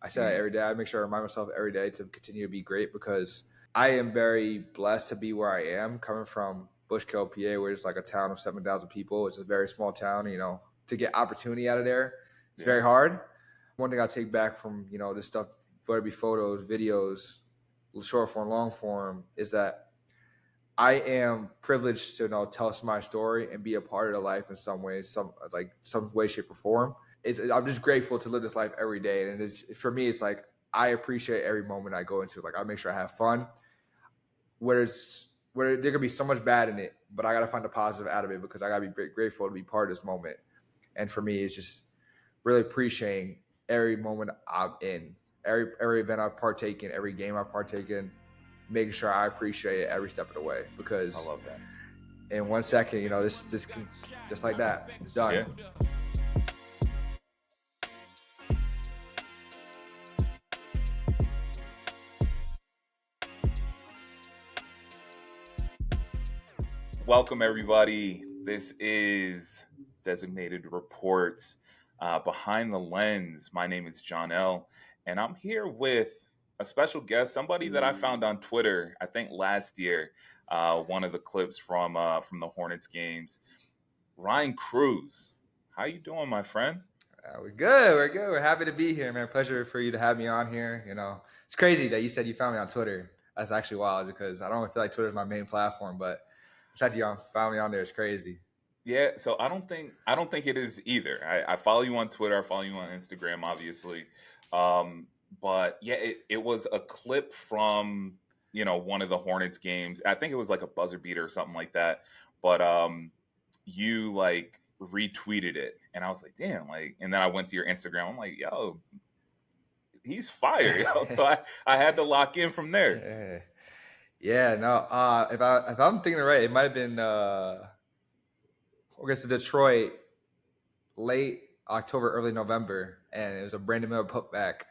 I say that every day. I make sure I remind myself every day to continue to be great because I am very blessed to be where I am, coming from Bushkill, PA, where it's like a town of 7,000 people. It's a very small town, to get opportunity out of there. It's very hard. One thing I take back from, this stuff, whether it be photos, videos, short form, long form, is that I am privileged to tell my story and be a part of the life in some ways, some way, shape, or form. I'm just grateful to live this life every day, and for me, it's like I appreciate every moment I go into. Like I make sure I have fun. Where there could be so much bad in it, but I got to find the positive out of it because I got to be grateful to be part of this moment. And for me, it's just really appreciating every moment I'm in, every event I partake in, every game I partake in, making sure I appreciate it every step of the way. Because I love that. In 1 second, this just like that, it's done. Yeah. Welcome, everybody. This is Designated Reports Behind the Lens. My name is John L., and I'm here with a special guest, somebody that I found on Twitter, I think last year, one of the clips from the Hornets games, Ryan Cruz. How you doing, my friend? We're good. We're happy to be here, man. Pleasure for you to have me on here. It's crazy that you said you found me on Twitter. That's actually wild because I don't feel like Twitter is my main platform, but the fact you found me on there is crazy. Yeah, so I don't think it is either. I follow you on Twitter. I follow you on Instagram, obviously. But yeah, it was a clip from one of the Hornets games. I think it was like a buzzer beater or something like that. But you like retweeted it, and I was like, damn, and then I went to your Instagram. I'm like, yo, he's fire, yo. So I had to lock in from there. Yeah, no. If I'm thinking right, it might have been against Detroit late October, early November, and it was a Brandon Miller putback.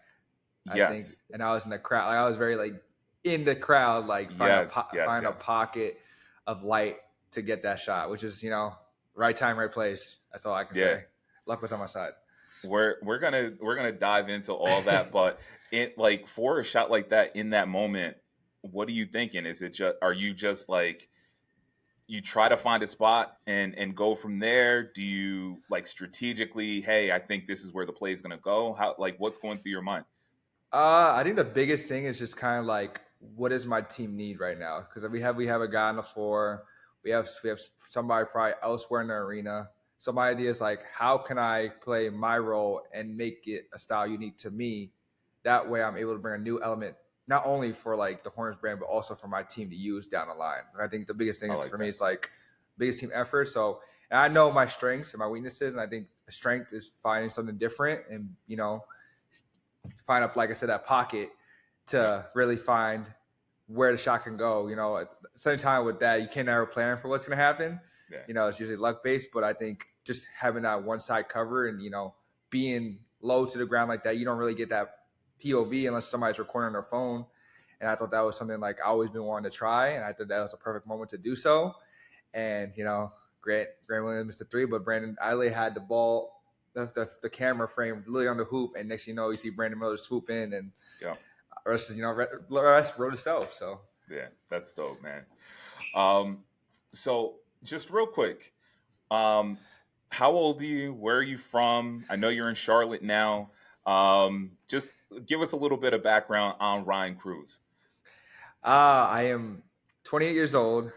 I think, and I was in the crowd. I was very in the crowd, find a pocket of light to get that shot, which is right time, right place. That's all I can say. Luck was on my side. We're gonna dive into all that, but for a shot like that in that moment, what are you thinking? Is it are you just you try to find a spot and go from there? Do you strategically, hey, I think this is where the play is gonna go? How what's going through your mind? I think the biggest thing is just kind of what does my team need right now? Because we have a guy on the floor, we have somebody probably elsewhere in the arena. So my idea is how can I play my role and make it a style unique to me? That way I'm able to bring a new element, not only for the Hornets brand, but also for my team to use down the line. And I think the biggest thing is for me, it's biggest team effort. So, and I know my strengths and my weaknesses, and I think the strength is finding something different and, find up, like I said, that pocket to really find where the shot can go. At the same time with that, you can't ever plan for what's going to happen. Yeah. It's usually luck based, but I think just having that one side cover and, being low to the ground like that, you don't really get that POV unless somebody's recording on their phone. And I thought that was something I always been wanting to try. And I thought that was a perfect moment to do so. And, Grant Williams missed the three, but Brandon Eiley had the ball, the camera frame literally on the hoop, and next thing you know, you see Brandon Miller swoop in, and the rest wrote itself. So yeah, that's dope, man. So just real quick, how old are you? Where are you from? I know you're in Charlotte now. Just give us a little bit of background on Ryan Cruz. I am 28 years old.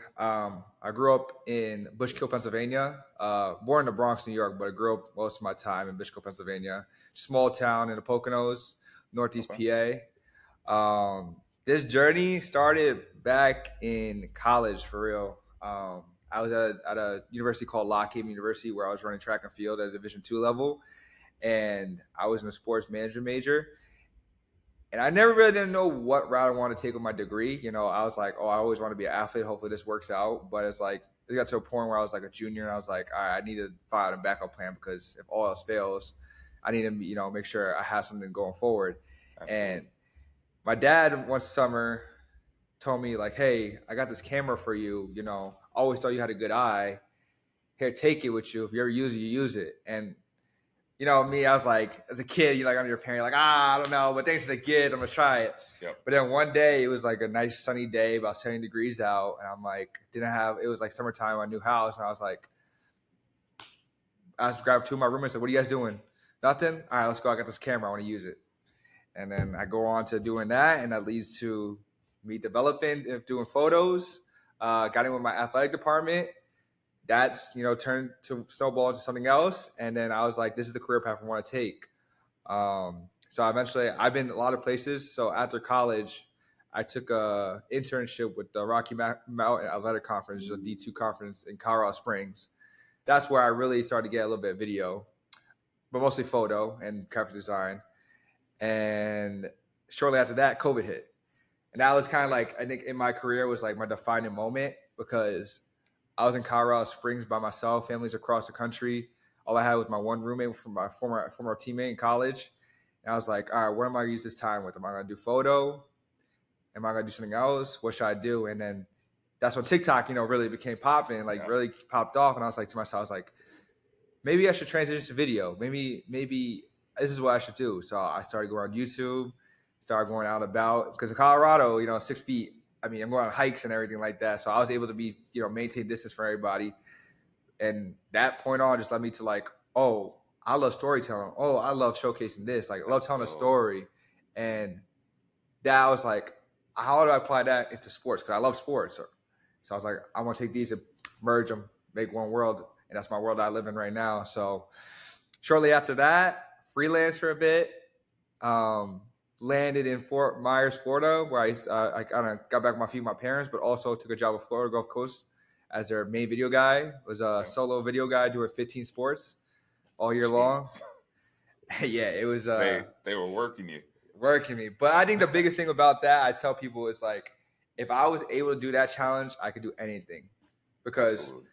I grew up in Bushkill, Pennsylvania. Born in the Bronx, New York, but I grew up most of my time in Bushkill, Pennsylvania. Small town in the Poconos, Northeast PA. This journey started back in college, for real. I was at a university called Lock Haven University, where I was running track and field at a Division II level, and I was in a sports management major. And I never really didn't know what route I wanted to take with my degree. I was like, I always want to be an athlete. Hopefully this works out. But it's it got to a point where I was a junior, and I was like, all right, I need to find a backup plan because if all else fails, I need to, make sure I have something going forward. Absolutely. And my dad one summer told me hey, I got this camera for you. Always thought you had a good eye. Here, take it with you. If you ever use it, you use it. And you know me, I was like, as a kid, you're like under your parent, you're like, I don't know, but thanks for the gift, I'm gonna try it. Yep. But then one day it was like a nice sunny day, about 70 degrees out, and I'm like, it was like summertime in my new house, and I was like, I just grabbed two of my roommates and said, what are you guys doing? Nothing? All right, let's go. I got this camera. I want to use it. And then I go on to doing that, and that leads to me developing, doing photos. Got in with my athletic department. That's, turned to snowball into something else. And then I was like, this is the career path I want to take. So eventually, I've been a lot of places. So after college, I took a internship with the Rocky Mountain Athletic Conference, a D2 conference in Colorado Springs. That's where I really started to get a little bit of video, but mostly photo and graphic design. And shortly after that, COVID hit. And that was kind of like, I think in my career was like my defining moment, because I was in Colorado Springs by myself, families across the country. All I had was my one roommate from my former teammate in college. And I was like, all right, what am I going to use this time with? Am I going to do photo? Am I going to do something else? What should I do? And then that's when TikTok, really became popping, really popped off. And I was like to myself, I was like, maybe I should transition to video. Maybe this is what I should do. So I started going on YouTube, started going out about, because in Colorado, 6 feet. I mean, I'm going on hikes and everything like that. So I was able to be, maintain distance for everybody. And that point on just led me to like, oh, I love storytelling. Oh, I love showcasing this. Like, I love telling a story. And that was like, how do I apply that into sports? Because I love sports. So I was like, I want to take these and merge them, make one world. And that's my world I live in right now. So shortly after that, freelance for a bit, landed in Fort Myers, Florida, where I kind of got back on my feet with my parents, but also took a job with Florida Gulf Coast as their main video guy. Was a solo video guy doing 15 sports all year long. Yeah, it was. They were working you. Working me. But I think the biggest thing about that, I tell people, is like, if I was able to do that challenge, I could do anything. Because Absolutely.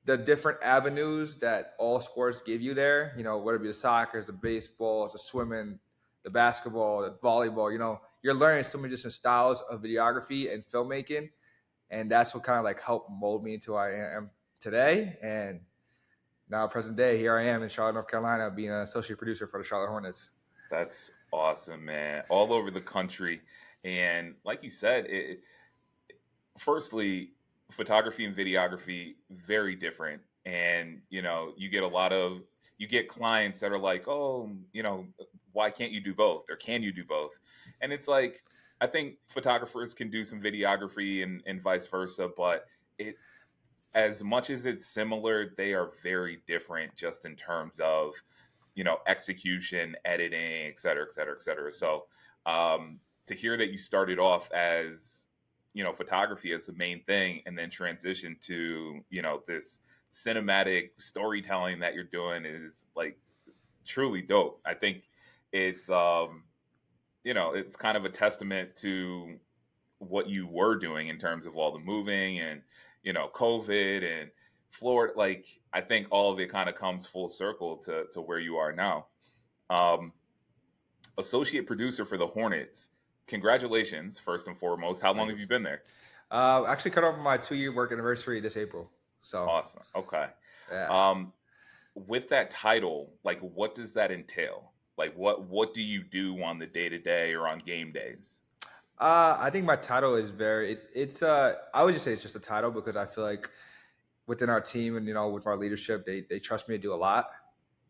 the different avenues that all sports give you there, whether it be the soccer, the baseball, the swimming, the basketball, the volleyball, you're learning so many different styles of videography and filmmaking. And that's what kind of like helped mold me into who I am today. And now, present day, here I am in Charlotte, North Carolina, being an associate producer for the Charlotte Hornets. That's awesome, man. All over the country. And like you said, firstly, photography and videography, very different. And, you get clients that are like, oh, why can't you do both? Or can you do both? And it's like, I think photographers can do some videography and vice versa, but as much as it's similar, they are very different just in terms of, execution, editing, et cetera, et cetera, et cetera. So to hear that you started off as, photography as the main thing and then transition to, this cinematic storytelling that you're doing is like truly dope. I think it's, it's kind of a testament to what you were doing in terms of all the moving and, COVID and Florida. Like, I think all of it kind of comes full circle to where you are now. Associate producer for the Hornets. Congratulations, first and foremost. How long have you been there? Actually cut off my 2-year work anniversary this April. So awesome. Okay. Yeah. With that title, like, what does that entail? Like, what do you do on the day to day or on game days? I think my title is it's I would just say it's just a title, because I feel like within our team and with our leadership, they trust me to do a lot.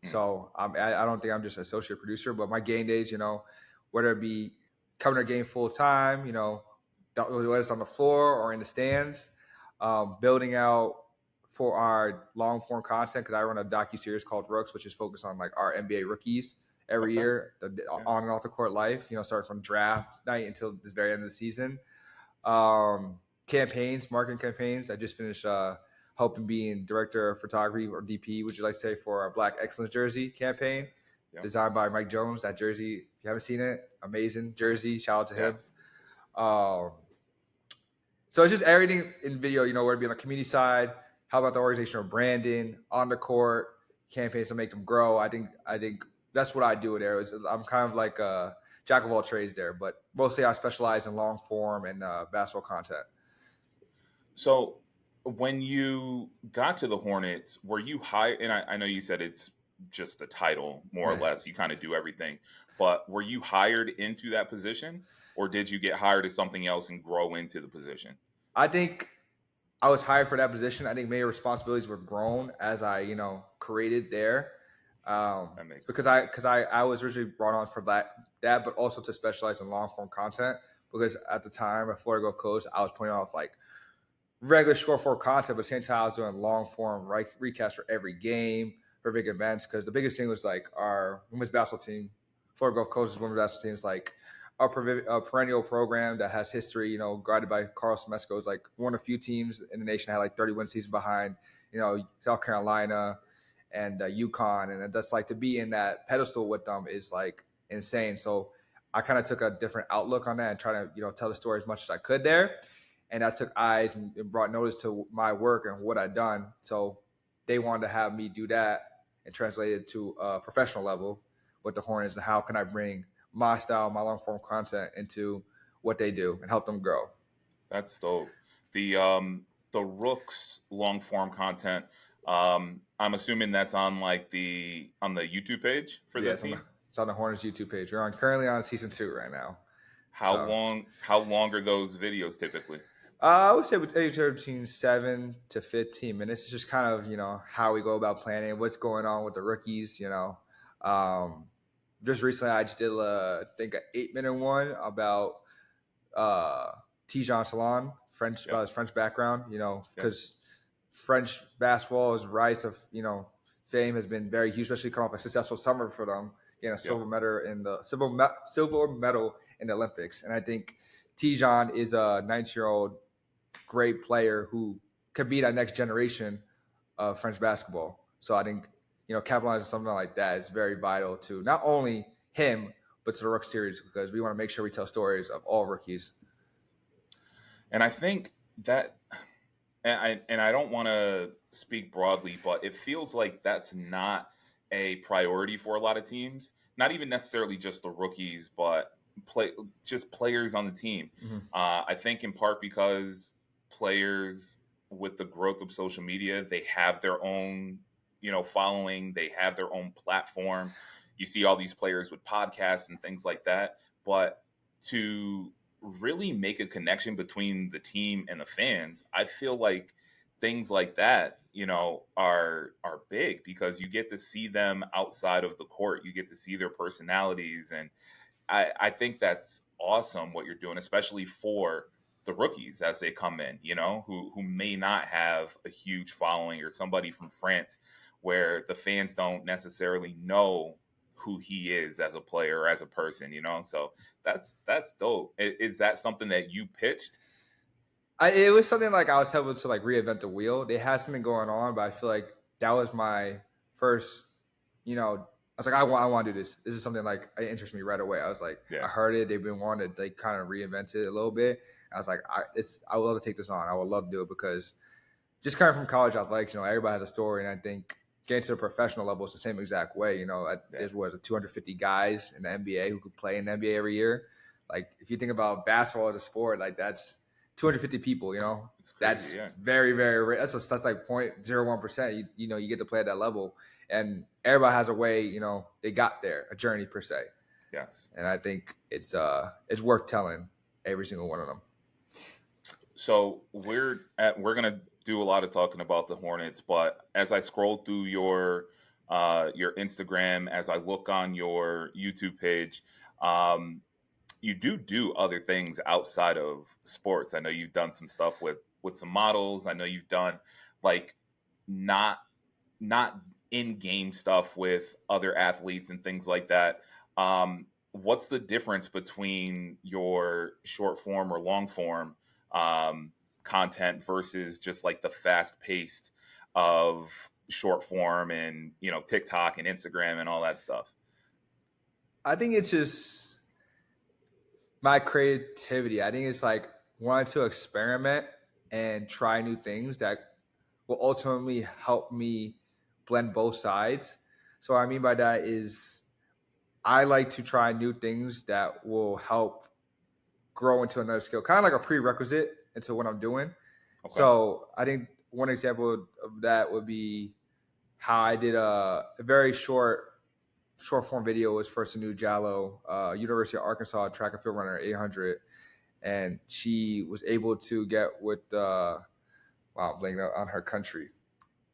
So I don't think I'm just an associate producer, but my game days, whether it be covering a game full time, whether it's on the floor or in the stands, building out for our long form content, because I run a docu-series called Rooks, which is focused on like our NBA rookies every year, on and off the court life, starting from draft night until this very end of the season. Campaigns, marketing campaigns. I just finished helping being director of photography, or DP, would you like to say, for our Black Excellence jersey campaign, designed by Mike Jones. That jersey, if you haven't seen it, amazing jersey. Shout out to him. So it's just everything in video, where it be on the community side. How about the organizational branding, on the court campaigns to make them grow? I think that's what I do there. I'm kind of like a jack of all trades there, but mostly I specialize in long form and basketball content. So when you got to the Hornets, were you hired? And I know you said it's just the title, more or Right. less. You kind of do everything. But were you hired into that position, or did you get hired as something else and grow into the position? I think I was hired for that position. I think many responsibilities were grown as I, created there. That makes Because sense. I was originally brought on for that, but also to specialize in long form content. Because at the time at Florida Gulf Coast, I was putting off like regular short form content, but at the same time I was doing long form recasts for every game, for big events. Because the biggest thing was like our women's basketball team, Florida Gulf Coast's women's basketball team is like a perennial program that has history. Guided by Carl Smesco, is like one of the few teams in the nation that had like 31 seasons behind. South Carolina and UConn, and that's like to be in that pedestal with them is like insane. So I kind of took a different outlook on that and try to tell the story as much as I could there, and that took eyes and brought notice to my work and what I'd done. So they wanted to have me do that and translate it to a professional level with the Hornets, and how can I bring my style, my long form content into what they do and help them grow. That's dope. The Rooks long form content. I'm assuming that's on like the YouTube page for Yeah, the team. it's on the Hornets YouTube page. We're currently on season 2 right now. How So long? How long are those videos typically? I would say anywhere between 7 to 15 minutes. It's just kind of how we go about planning, what's going on with the rookies. Um, just recently I just did I think an 8-minute one about uh, Tijan Salon, French, Yep. his French background. Yep. Because French basketball's rise of fame has been very huge, especially coming off a successful summer for them, getting a Yep. silver medal in the Olympics. And I think Tijan is a 19-year-old great player who could be that next generation of French basketball. So I think capitalizing on something like that is very vital to not only him but to the Rook series, because we want to make sure we tell stories of all rookies. And I think that, and I don't want to speak broadly, but it feels like that's not a priority for a lot of teams. Not even necessarily just the rookies, but just players on the team. Mm-hmm. I think in part because players, with the growth of social media, they have their own, following. They have their own platform. You see all these players with podcasts and things like that, but to really make a connection between the team and the fans, I feel like things like that, are big, because you get to see them outside of the court. You get to see their personalities, and I think that's awesome what you're doing, especially for the rookies as they come in, who may not have a huge following, or somebody from France where the fans don't necessarily know who he is as a player or as a person. So that's dope. Is that something that you pitched? It was something like I was able to like reinvent the wheel. They had something going on, but I feel like that was my first. I was like, I want to do this. This is something like it interests me right away. I was like, Yeah. I heard it. They've been wanting to like kind of reinvent it a little bit. I was like, I would love to take this on. I would love to do it, because just coming from college athletics, everybody has a story, and I think getting to the professional level is the same exact way. Yeah. There's 250 guys in the NBA who could play in the NBA every year. Like if you think about basketball as a sport, like that's 250 people. It's That's crazy. Yeah. very very rare. That's like 0.01%. You get to play at that level, and everybody has a way. They got there, a journey per se. Yes. And I think it's worth telling every single one of them. So we're gonna do a lot of talking about the Hornets, but as I scroll through your Instagram, as I look on your YouTube page, um, you do other things outside of sports. I know you've done some stuff with some models. I know you've done like not not in game stuff with other athletes and things like that. What's the difference between your short form or long form um, content versus just like the fast paced of short form and TikTok and Instagram and all that stuff? I think it's just my creativity. I think it's like wanting to experiment and try new things that will ultimately help me blend both sides. So what I mean by that is I like to try new things that will help grow into another skill, kind of like a prerequisite into what I'm doing. Okay. So I think one example of that would be how I did a very short form video was first a new Jallo, University of Arkansas track and field runner 800, and she was able to get with wow, I'm blanking on her country,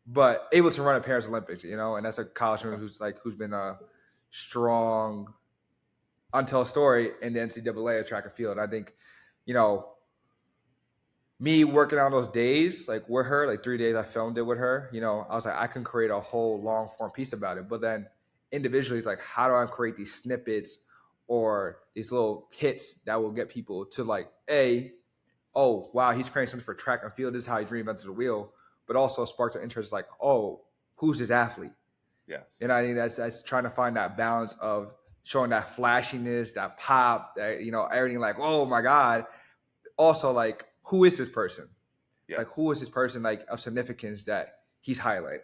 but able to run at Paris Olympics, and that's a college Okay. student who's been a strong untold story in the NCAA of track and field. I think, you know, me working on those days, like with her, like 3 days I filmed it with her, I was like, I can create a whole long form piece about it. But then individually, it's like, how do I create these snippets or these little hits that will get people to like, oh, wow, he's creating something for track and field. This is how he reinvented the wheel. But also spark their interest, like, oh, who's this athlete? Yes. And I think that's trying to find that balance of showing that flashiness, that pop, that, everything like, oh my God. Also, like, who is this person? Like, Yes. who is this person, like, of significance that he's highlighting?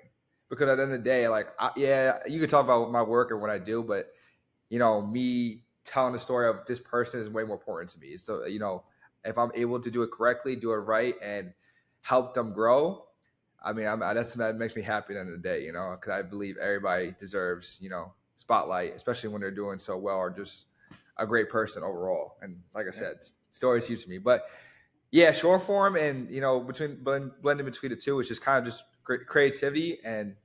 Because at the end of the day, like, yeah, you can talk about my work and what I do, but, me telling the story of this person is way more important to me. So, if I'm able to do it correctly, do it right, and help them grow, I mean, that makes me happy at the end of the day, because I believe everybody deserves, spotlight, especially when they're doing so well or just a great person overall. And like I Yeah. said, stories huge to me. But yeah, short form and blending between the two is just kind of just creativity and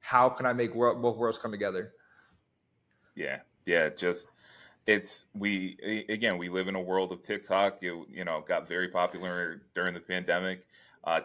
how can I make both worlds come together. Yeah. Yeah. Just we live in a world of TikTok. It got very popular during the pandemic.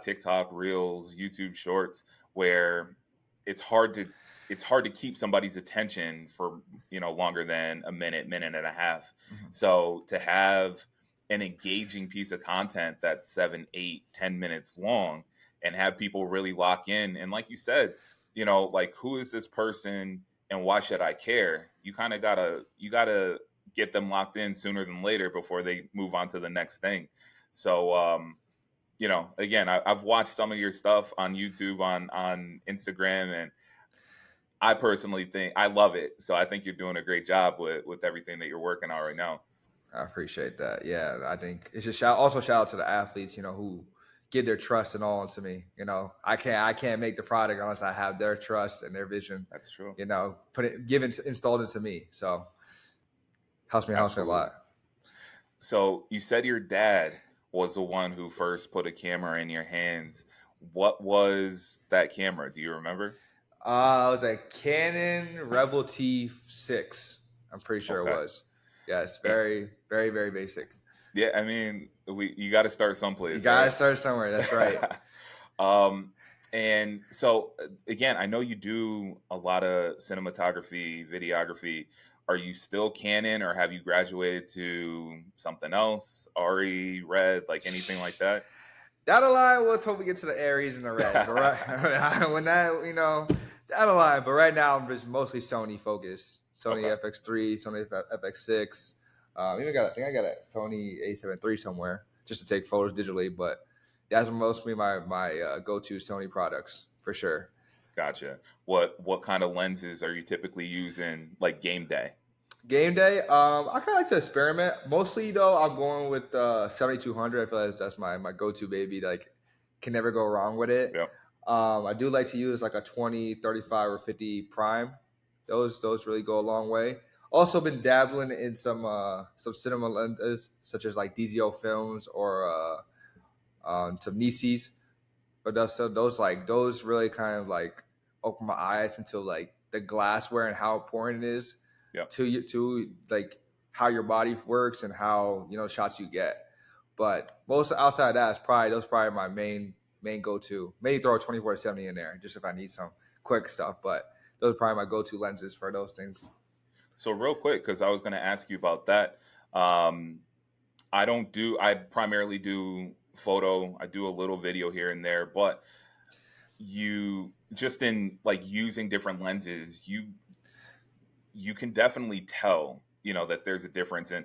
TikTok Reels, YouTube Shorts, where it's hard to it's hard to keep somebody's attention for longer than a minute and a half. Mhm. So to have an engaging piece of content that's 7, 8, 10 minutes long and have people really lock in, and like you said, like, who is this person and why should I care? You gotta get them locked in sooner than later before they move on to the next thing. So, again, I've watched some of your stuff on YouTube, on Instagram, and I personally think I love it. So I think you're doing a great job with everything that you're working on right now. I appreciate that. Yeah, I think it's just shout out to the athletes, who give their trust and all into me. I can't make the product unless I have their trust and their vision. That's true. Installed into me. So helps me a Absolutely. lot. So you said your dad was the one who first put a camera in your hands. What was that camera? Do you remember? It was a Canon Rebel T6. I'm pretty sure it Okay. was. Yes, And, very, very, very basic. yeah, I mean, you got to start You someplace, gotta right? start somewhere. That's right. um, and so again, I know you do a lot of cinematography, videography. Are you still Canon, or have you graduated to something else? Ari, Red, like anything like that? That align. Let's hope we get to the Aries and the Reds. But right when that align. But right now I'm just mostly Sony focused. Sony Okay, FX3, Sony FX6. I think I got a Sony A7 III somewhere just to take photos digitally. But that's mostly my go-to Sony products for sure. gotcha. What kind of lenses are you typically using, like game day? Game day, I kind of like to experiment. Mostly though, I'm going with 7200. I feel like that's my go-to baby. Like, can never go wrong with it. Yep. I do like to use like a 20, 35, or 50 prime. Those really go a long way. Also been dabbling in some cinema lenses such as like DZO films or some Nisis. But those really kind of like open my eyes into like the glassware and how important it is Yep. to like how your body works and how shots you get. But most outside of that is probably my main go to. Maybe throw a 24-70 in there just if I need some quick stuff. But those are probably my go to lenses for those things. So real quick, because I was going to ask you about that. Um, I primarily do photo. I do a little video here and there, but you just in like using different lenses, you can definitely tell, that there's a difference. And,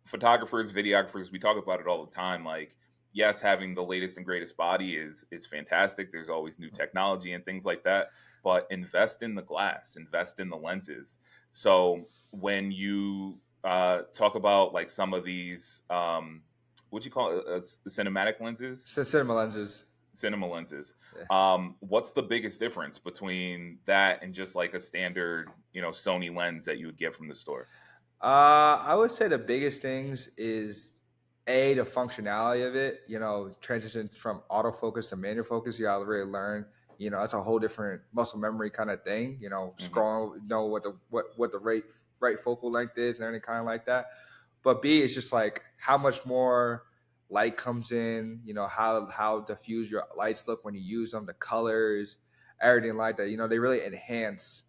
photographers, videographers, we talk about it all the time. Like, yes, having the latest and greatest body is fantastic. There's always new technology and things like that. But invest in the glass, invest in the lenses. So when you talk about like some of these, what do you call it, cinematic lenses? So cinema lenses. cinema lenses. Yeah. What's the biggest difference between that and just like a standard, Sony lens that you would get from the store? I would say the biggest things is the functionality of it. Transition from autofocus to manual focus. You gotta really learn. That's a whole different muscle memory kind of thing. Hmm. Scrolling, know what the right focal length is and everything kind of like that. But B is just like how much more light comes in. How diffuse your lights look when you use them, the colors, everything like that. They really enhance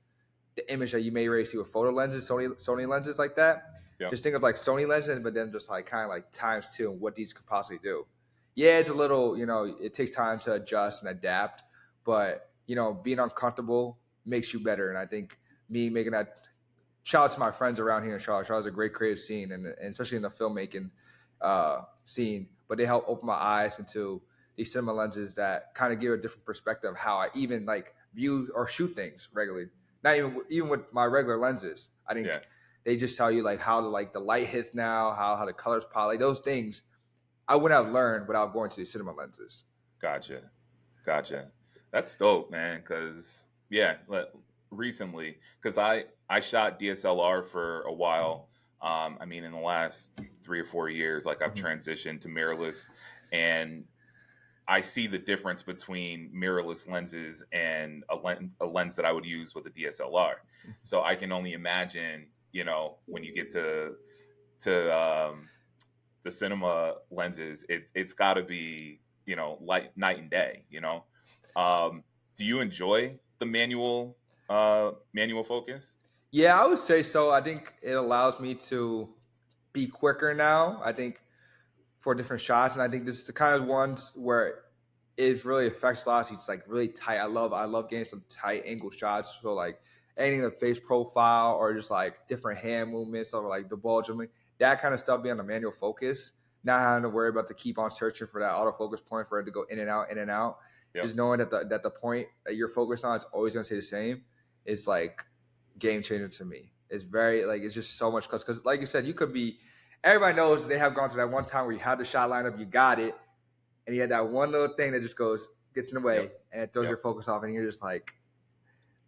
the image that you may already see with photo lenses, Sony lenses like that. Yep. Just think of like Sony lenses, but then just like kind of like times two and what these could possibly do. Yeah, it's a little, it takes time to adjust and adapt, but being uncomfortable makes you better. And I think me making that, shout out to my friends around here in Charlotte. Charlotte's a great creative scene, and especially in the filmmaking scene. But they help open my eyes into these cinema lenses that kind of give a different perspective of how I even like view or shoot things regularly. Not even with my regular lenses. I Yeah. think they just tell you like how to like the light hits now, how the colors pop, like those things I wouldn't have learned without going to these cinema lenses. Gotcha. Gotcha. That's dope, man. Because yeah, recently, because I shot DSLR for a while. I mean, in the last 3 or 4 years, like I've Mhm. transitioned to mirrorless, and I see the difference between mirrorless lenses and a lens that I would use with a DSLR. So I can only imagine, when you get to the cinema lenses, it's got to be light night and day. Do you enjoy the manual focus? Yeah, I would say so. I think it allows me to be quicker now. I think for different shots, and I think this is the kind of ones where it really affects velocity. It's like really tight. I love getting some tight angle shots. So like anything the face profile or just like different hand movements or like the ball jumping, that kind of stuff being on the manual focus. Not having to worry about to keep on searching for that autofocus point for it to go in and out, in and out. Yep. Just knowing that the point that you're focused on is always going to stay the same. It's like game changer to me. It's very like it's just so much because like you said, you could be. Everybody knows they have gone to that one time where you had the shot lineup, you got it, and you had that one little thing that just gets in the way, Yep. and it throws your Yep. focus off, and you're just like,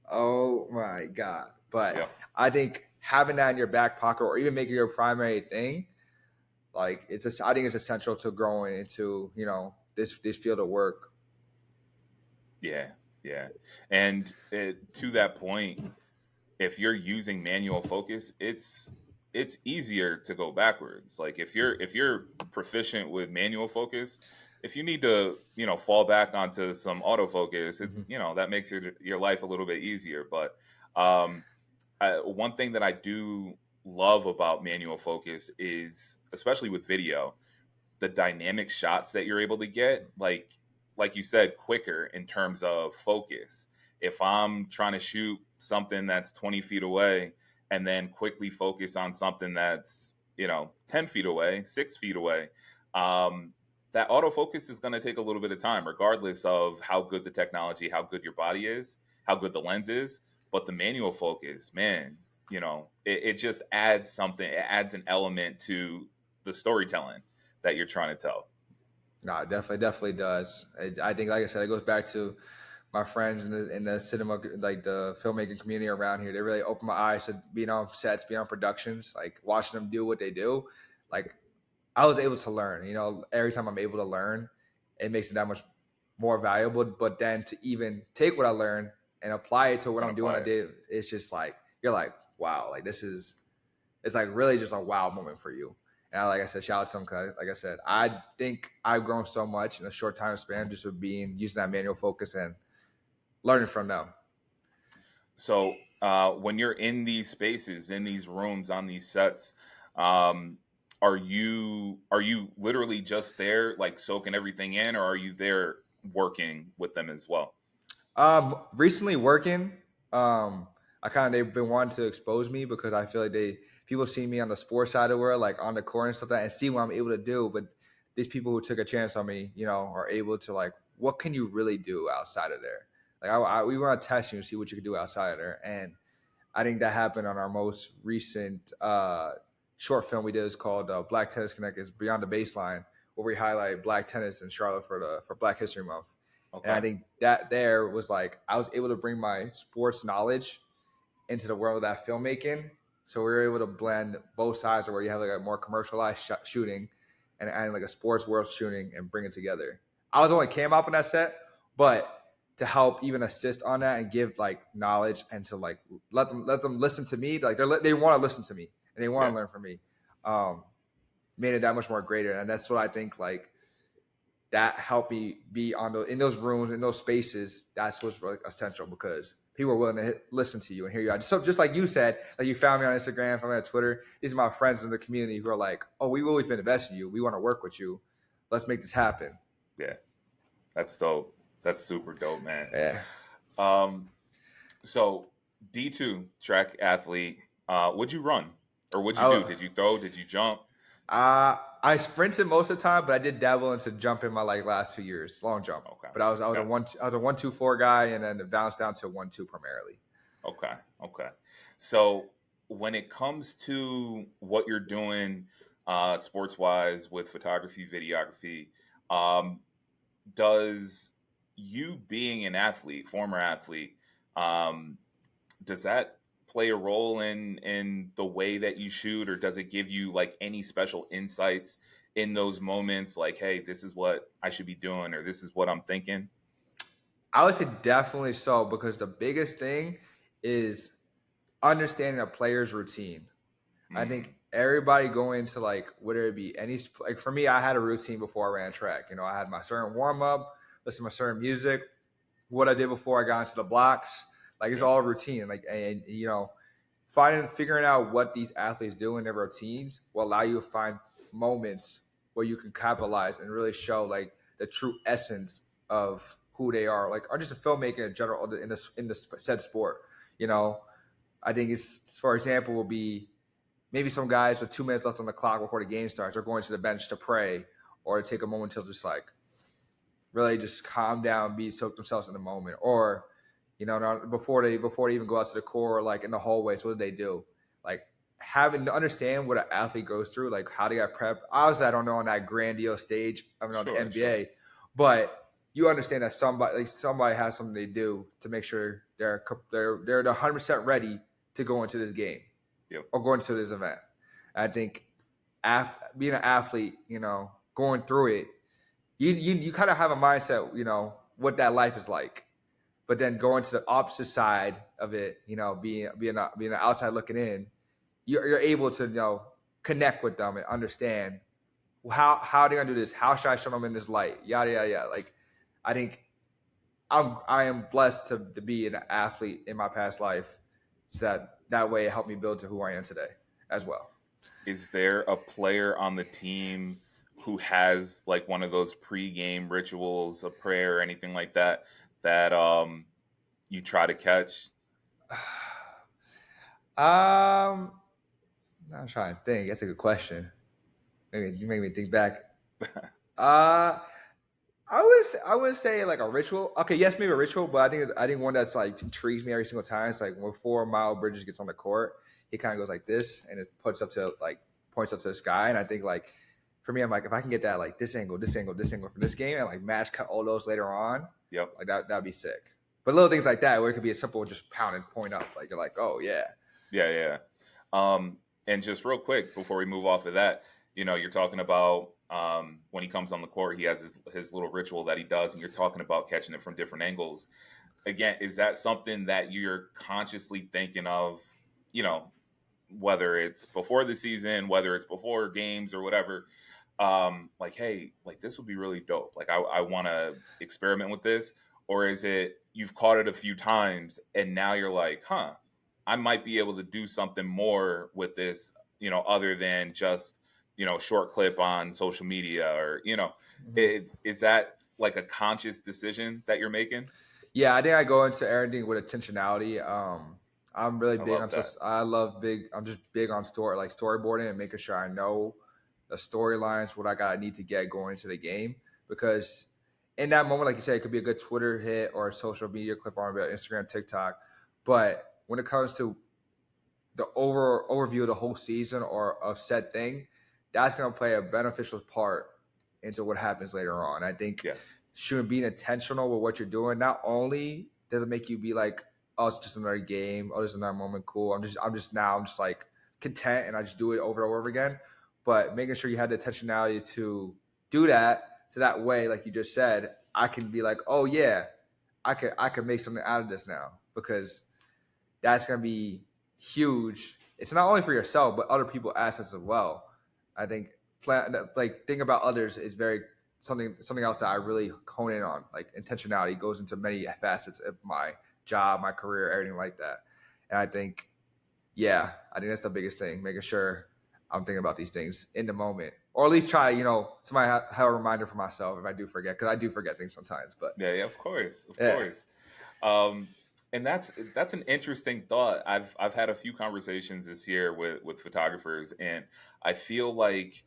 oh my god. But Yep. I think having that in your back pocket or even making your primary thing, like I think it's essential to growing into this field of work. Yeah. Yeah. And to that point, if you're using manual focus, it's easier to go backwards. Like if you're proficient with manual focus, if you need to fall back onto some autofocus, it's Mhm. that makes your life a little bit easier. But um, one thing that I do love about manual focus is, especially with video, the dynamic shots that you're able to get, like you said, quicker in terms of focus. If I'm trying to shoot something that's 20 feet away and then quickly focus on something that's 10 feet away, 6 feet away, um, that autofocus is going to take a little bit of time, regardless of how good the technology, how good your body is, how good the lens is. But the manual focus, man, it just adds something. It adds an element to the storytelling that you're trying to tell. No, it definitely does. I think, like I said, it goes back to my friends in the cinema, like the filmmaking community around here. They really opened my eyes to being on sets, being on productions, like watching them do what they do. Like I was able to learn. Every time I'm able to learn, it makes it that much more valuable. But then to even take what I learned and apply it to what And I'm doing apply a it. day, it's just like you're like, wow, like it's like really just a wow moment for you. And like I said, shout out to them because, like I said, I think I've grown so much in a short time span just with using that manual focus and learning from them. So when you're in these spaces, in these rooms, on these sets, um, are you literally just there, like soaking everything in, or are you there working with them as well? Recently working, I kind of they've been wanting to expose me because I feel like people see me on the sports side of the world, like on the court and stuff like that, and see what I'm able to do. But these people who took a chance on me, are able to like, what can you really do outside of there? Like we want to test you and see what you can do outside of there. And I think that happened on our most recent short film we did. Is called Black Tennis Connect. It's Beyond the Baseline, where we highlight black tennis in Charlotte for Black History Month. And I Okay. think that there was like I was able to bring my sports knowledge into the world of that filmmaking. So we were able to blend both sides, where you have like a more commercialized shooting and like a sports world shooting, and bring it together. I was the only cam op on that set, but to help even assist on that and give like knowledge and to like let them listen to me, like they want to listen to me and they want Yeah. to learn from me. Um, Made it that much more greater, and that's what I think like that helped me be on the in those rooms, in those spaces. That's what's really essential, because people are willing to listen to you and hear you out. So just like you said, like you found me on Instagram, found me on Twitter. These are my friends in the community who are like, "Oh, we've always been invested in you. We want to work with you. Let's make this happen." Yeah. That's dope. That's super dope, man. Yeah. Um, so D2 track athlete, what'd you run or what'd you do? I Did you throw? Did you jump? I sprinted most of the time, but I did dabble into jumping my like last 2 years, long jump. Okay. But I was a Okay. 1-2-4 guy, and then it bounced down to 1-2 primarily. Okay. Okay. So when it comes to what you're doing, sports wise with photography, videography, um, does you being an athlete, former athlete, um, does that play a role in the way that you shoot, or does it give you like any special insights in those moments, like, hey, this is what I should be doing, or this is what I'm thinking? I would say definitely so, because the biggest thing is understanding a player's routine. I Mm, think everybody going into like whether it be any like for me, I had a routine before I ran track. You know, I had my certain warm up, listen to my certain music, what I did before I got into the blocks. Like it's yeah, all routine. Like and you know, figuring out what these athletes do in their routines will allow you to find moments where you can capitalize and really show like the true essence of who they are, like or just a filmmaker in general in the said sport. You know, I think it's for example will be maybe some guys with 2 minutes left on the clock before the game starts are going to the bench to pray or to take a moment to just like really just calm down, be soak themselves in the moment, or you know, before they even go out to the core, like in the hallways, what do they do? Like having to understand what an athlete goes through, like how they got prep. Obviously, I don't know on that grandiose stage. I mean, on the sure, sure, NBA, but you understand that somebody has something they do to make sure they're 100% ready to go into this game yep, or go into this event. I think being an athlete, you know, going through it, you kind of have a mindset, you know, what that life is like. But then going to the opposite side of it, you know, being an outside looking in, you're able to, you know, connect with them and understand how they're gonna do this. How should I show them in this light? Yada yada yada. Like, I think I am blessed to be an athlete in my past life, so that way it helped me build to who I am today as well. is there a player on the team who has like one of those pre-game rituals, a prayer or anything like that, that you try to catch? I'm trying to think. That's a good question. Maybe you make me think back. Uh I would say like a ritual. Okay, yes, maybe a ritual, but I think one that's like intrigues me every single time. It's like before Miles Bridges gets on the court, he kind of goes like this, and it points up to the sky. And I think like for me, I'm like if I can get that like this angle, this angle, this angle from this game, and like match cut all those later on, Yep. like that'd be sick. But little things like that where it could be a simple just pound and point up, like you're like, oh yeah, Yeah, yeah. And just real quick before we move off of that, you're talking about when he comes on the court, he has his little ritual that he does, and you're talking about catching it from different angles. Again, is that something that you're consciously thinking of, you know, whether it's before the season, whether it's before games or whatever, like, hey, like this would be really dope. Like I want to experiment with this, or is it you've caught it a few times and now you're like, huh, I might be able to do something more with this, other than just short clip on social media or hmm is that like a conscious decision that you're making? yeah. I think I go into everything with intentionality. I'm really I big love on that. I love big. I'm just big on storyboarding and making sure I know the storylines, what I need to get going into the game. Because in that moment, like you said, it could be a good Twitter hit or a social media clip on Instagram, TikTok. But when it comes to the overview of the whole season or of said thing, that's going to play a beneficial part into what happens later on. I think Yes. being intentional with what you're doing, not only does it make you be like, oh, it's just another game, oh, this is another moment, cool. I'm just like content and I just do it over and over again. But making sure you have the intentionality to do that, so that way, like you just said, I can be like, oh yeah, I could make something out of this now, because that's gonna be huge. It's not only for yourself, but other people's assets as well. I think like thinking about others is very something else that I really hone in on. Like intentionality goes into many facets of my job, my career, everything like that. And I think, yeah, I think that's the biggest thing, making sure I'm thinking about these things in the moment, or at least try, somebody have a reminder for myself if I do forget, because I do forget things sometimes. But Yeah, of course, of yeah. course. And that's an interesting thought. I've had a few conversations this year with photographers, and I feel like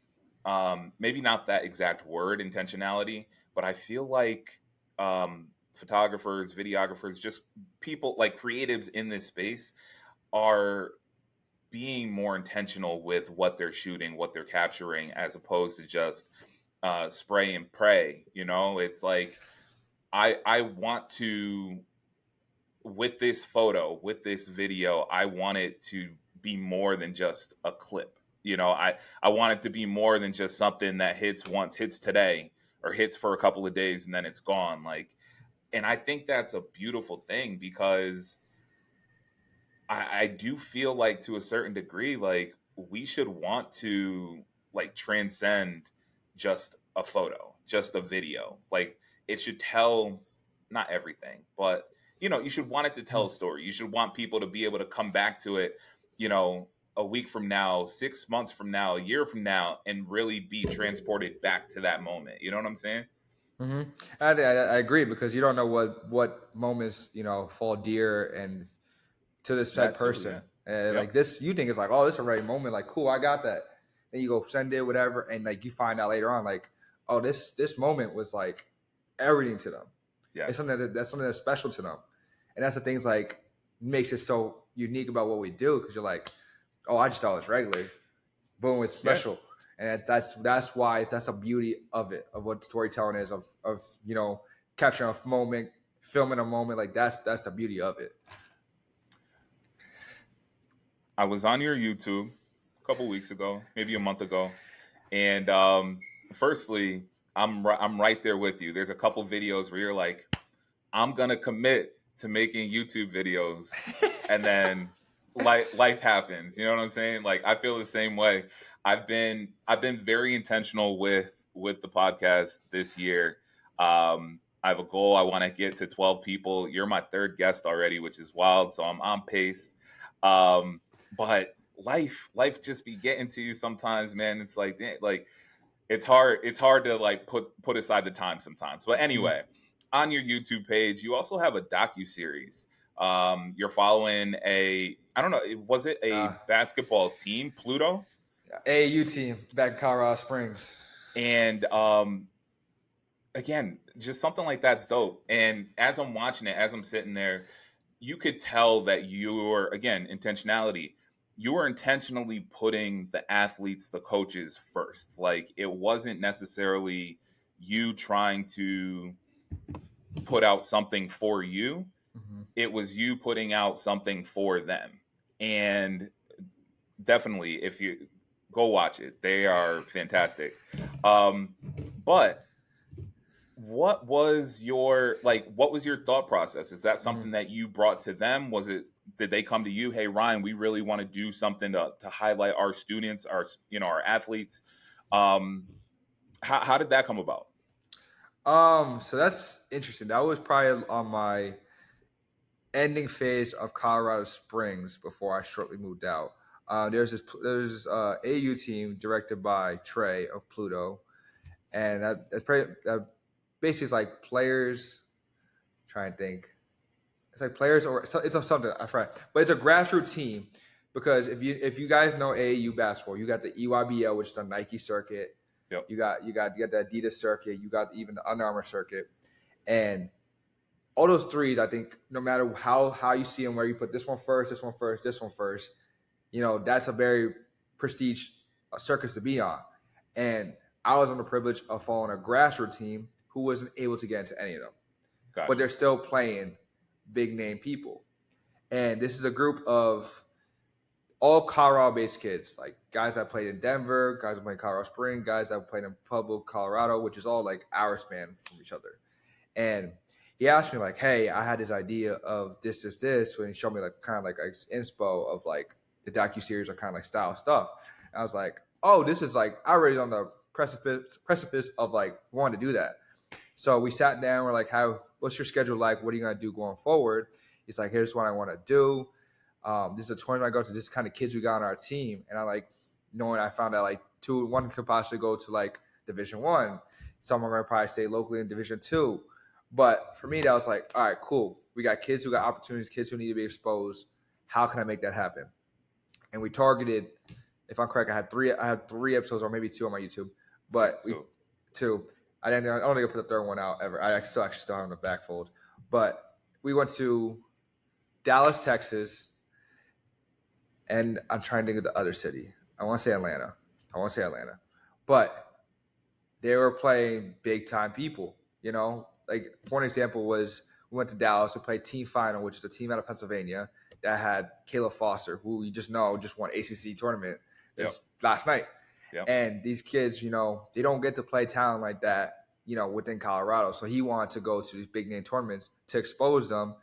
maybe not that exact word intentionality, but I feel like photographers, videographers, just people like creatives in this space are being more intentional with what they're shooting, what they're capturing, as opposed to just spray and pray. It's like I want to, with this photo, with this video, I want it to be more than just a clip. I want it to be more than just something that hits once, hits today, or hits for a couple of days and then it's gone. And I think that's a beautiful thing, because I do feel like, to a certain degree, like we should want to like transcend just a photo, just a video. Like it should tell, not everything, but you should want it to tell a story. You should want people to be able to come back to it, you know, a week from now, 6 months from now, a year from now, and really be transported back to that moment. You know what I'm saying? Mm-hmm. I agree, because you don't know what moments fall dear and to this said That too, yeah. person. And Yep. like this, you think it's like, oh, this is a right moment, like cool, I got that. Then you go send it, whatever, and like you find out later on, like, oh, this moment was like everything to them. It's Yes. something that's something that's special to them, and that's the things like makes it so unique about what we do. Because you're like, oh, I just thought it was regular. Boom, it's Yeah. special. And that's why that's the beauty of it, of what storytelling is, of capturing a moment, filming a moment. Like that's the beauty of it. I was on your YouTube a couple weeks ago, maybe a month ago, and firstly, I'm right there with you. There's a couple videos where you're like, I'm gonna commit to making YouTube videos, and then life happens. You know what I'm saying? Like I feel the same way. I've been very intentional with the podcast this year. I have a goal. I want to get to 12 people. You're my third guest already, which is wild. So I'm on pace. But life just be getting to you sometimes, man. It's like it's hard to like put aside the time sometimes. But Mhm. anyway, on your YouTube page, you also have a docu-series. You're following I don't know, was it a Uh, basketball team, Pluto? AAU team back in Colorado Springs. And again, just something like that's dope. And as I'm watching it, as I'm sitting there, you could tell that you're, again, intentionality. You were intentionally putting the athletes, the coaches first. Like it wasn't necessarily you trying to put out something for you, Mm-hmm. it was you putting out something for them. And definitely, if you go watch it, they are fantastic. Um, but what was your thought process? Is that Mm-hmm. something that you brought to them? Did they come to you, hey Ryan, we really want to do something to highlight our students, our athletes? um how did that come about? So that's interesting. That was probably on my ending phase of Colorado Springs before I shortly moved out. There's AU team directed by Trey of Pluto, and that's pretty. Basically, it's like players. Trying to think. It's like players, or it's something I forgot, but it's a grassroots team, because if you guys know AAU basketball, you got the EYBL, which is the Nike circuit. Yep. You got the Adidas circuit. You got even the Under Armour circuit, and all those threes. I think no matter how you see them, where you put this one first, this one first, this one first, that's a very prestige circus to be on. And I was on the privilege of following a grassroots team who wasn't able to get into any of them, but Gotcha. they're still playing big name people. And this is a group of all Colorado-based kids, like guys that played in Denver, guys that played in Colorado Springs, guys that played in Pueblo, Colorado, which is all like hour span from each other. And he asked me like, "Hey, I had this idea of this," when he showed me like kind of like inspo of like the docu-series or kind of like style stuff. And I was like, "Oh, this is like I already on the precipice of like wanting to do that." So we sat down. We're like, what's your schedule like? What are you going to do going forward? He's like, here's what I want to do. This is a tournament I go to. This kind of kids we got on our team. And I like knowing I found out like one could possibly go to like Division 1. Some are going to probably stay locally in Division 2. But for me, that was like, all right, cool. We got kids who got opportunities, kids who need to be exposed. How can I make that happen? And we targeted, if I'm correct, I had three episodes or maybe 2 on my YouTube. But two. I don't think I put the third one out ever. I actually started on the backfold. But we went to Dallas, Texas, and I'm trying to think of the other city. I want to say Atlanta. But they were playing big time people, you know? Like, for an example was we went to Dallas, we played team final, which is a team out of Pennsylvania that had Caleb Foster, who you just know just won ACC tournament last night. Yep. And these kids, you know, they don't get to play talent like that, you know, within Colorado. So he wanted to go to these big name tournaments to expose them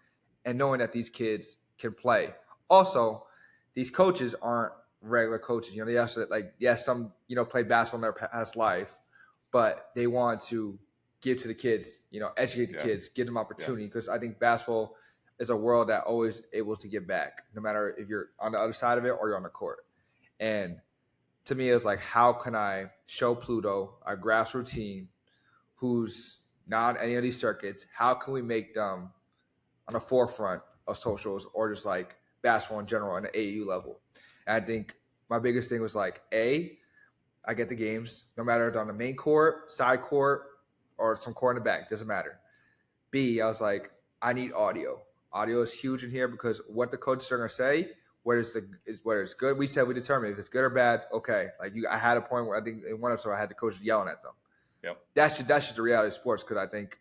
and knowing that these kids can play. Also, these coaches aren't regular coaches. You know, they have to, like, yes, some, you know, played basketball in their past life, but they want to give to the kids, you know, educate the kids, give them opportunity. Because I think basketball is a world that always able to give back, no matter if you're on the other side of it or you're on the court. And to me, it's like, how can I show Pluto, a grassroots team who's not on any of these circuits, how can we make them on the forefront of socials or just like basketball in general on the AAU level? And I think my biggest thing was like, I get the games, no matter if it's on the main court, side court, or some court in the back, doesn't matter. B, I was like, I need audio. Audio is huge in here because what the coaches are going to say, whether it's good. We said we determined if it's good or bad. Okay, like I had a point where I think in one episode I had the coaches yelling at them. Yep. That's just the reality of sports, because I think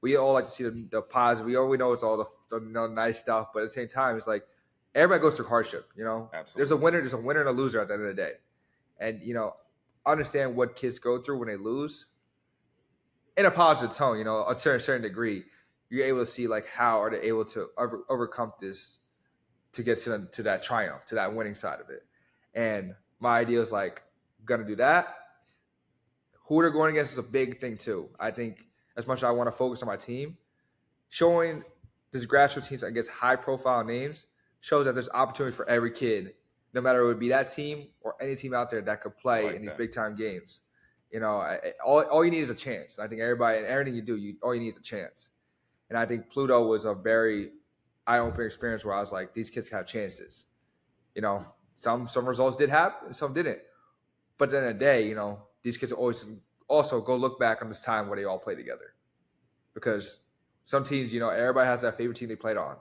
we all like to see the positive. We always know it's all the nice stuff, but at the same time, it's like everybody goes through hardship. You know, Absolutely. There's a winner and a loser at the end of the day, and you know, understand what kids go through when they lose in a positive tone. You know, a certain degree, you're able to see like how are they able to overcome this to get to that triumph, to that winning side of it. And my idea is like, gonna do that. Who they're going against is a big thing too. I think as much as I want to focus on my team, showing these grassroots teams against high profile names shows that there's opportunity for every kid, no matter it would be that team or any team out there that could play in these big time games. You know, all you need is a chance. I think everybody and everything you do, all you need is a chance. And I think Pluto was a very eye-opening experience where I was like, these kids have chances. You know, some results did happen, some didn't. But at the end of the day, you know, these kids always also go look back on this time where they all play together. Because some teams, you know, everybody has that favorite team they played on.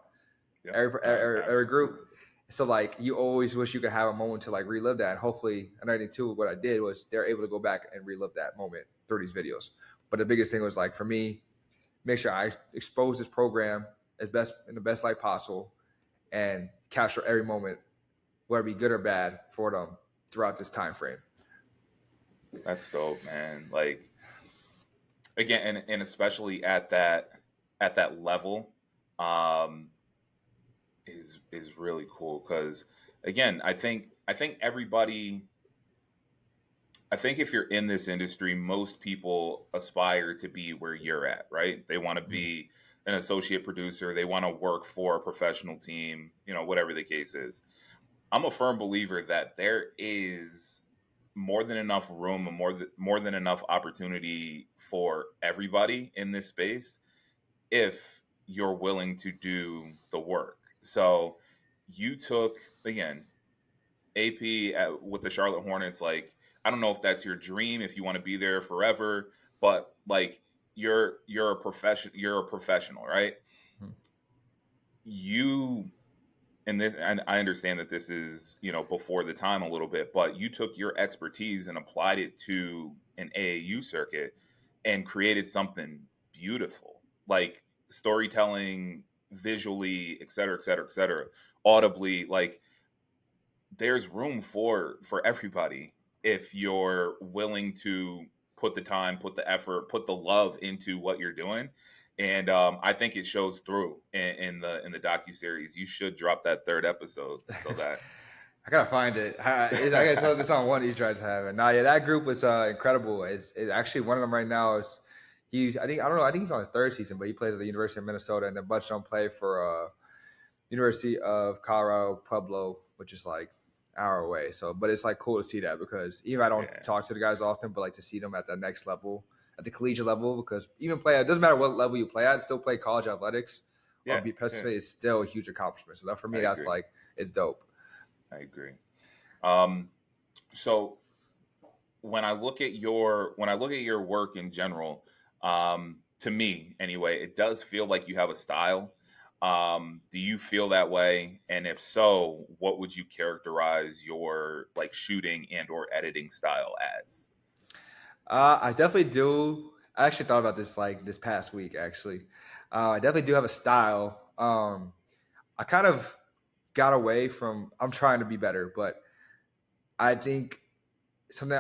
Yep. Every group. So, like, you always wish you could have a moment to, like, relive that. And hopefully, another thing, too, what I did was they're able to go back and relive that moment through these videos. But the biggest thing was, like, for me, make sure I expose this program in the best light possible and capture every moment, whether it be good or bad, for them throughout this time frame. That's dope, man. Like, again, and especially at that level, is really cool because, again, I think everybody. I think if you're in this industry, most people aspire to be where you're at, right? They want to be an associate producer. They want to work for a professional team, you know, whatever the case is. I'm a firm believer that there is more than enough room and more than enough opportunity for everybody in this space if you're willing to do the work. So you took, again, AP with the Charlotte Hornets. Like, I don't know if that's your dream, if you want to be there forever, but like you're a professional, right? Mm-hmm. You and I understand that this is, you know, before the time a little bit, but you took your expertise and applied it to and AAU circuit and created something beautiful, like storytelling, visually, et cetera, et cetera, et cetera, audibly. Like there's room for everybody if you're willing to put the time, put the effort, put the love into what you're doing. And I think it shows through in the docu series. You should drop that third episode so that I gotta find it. I guess it's on one of these tries to have it. Nah, yeah, that group was incredible. It's actually one of them right now is I don't know, I think he's on his third season, but he plays at the University of Minnesota, and a bunch of them play for University of Colorado Pueblo, which is like an hour away. So, but it's like cool to see that because even I don't yeah, talk to the guys often, but like to see them at the next level, at the collegiate level, because even play it doesn't matter what level you play at, still play college athletics or yeah, be yeah. participate is still a huge accomplishment. So that for me, I that's agree. like it's dope. I agree. Um, so when I look at your work in general, to me anyway, it does feel like you have a style. Do you feel that way? And if so, what would you characterize your like shooting and or editing style as? I definitely do. I actually thought about this like this past week. Actually, I definitely do have a style. I kind of got away from. I'm trying to be better, but I think something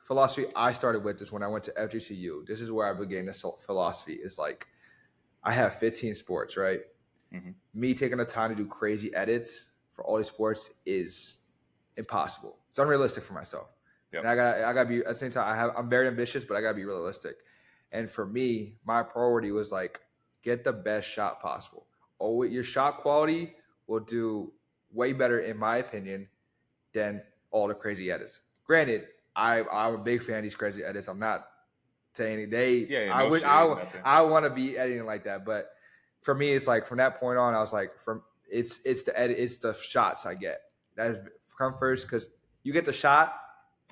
philosophy I started with is when I went to FGCU. This is where I began this philosophy. Is like I have 15 sports, right? Hmm. Me taking the time to do crazy edits for all these sports is impossible. It's unrealistic for myself. And Yep. I gotta be at the same time I'm very ambitious, but I gotta be realistic. And for me, my priority was like get the best shot possible. Oh, your shot quality will do way better in my opinion than all the crazy edits. Granted, I'm a big fan of these crazy edits. I'm not saying they. Yeah. I No would. shade. Nothing. I want to be editing like that, but for me, it's like from that point on, I was like, from it's the edit, it's the shots I get that come first because you get the shot,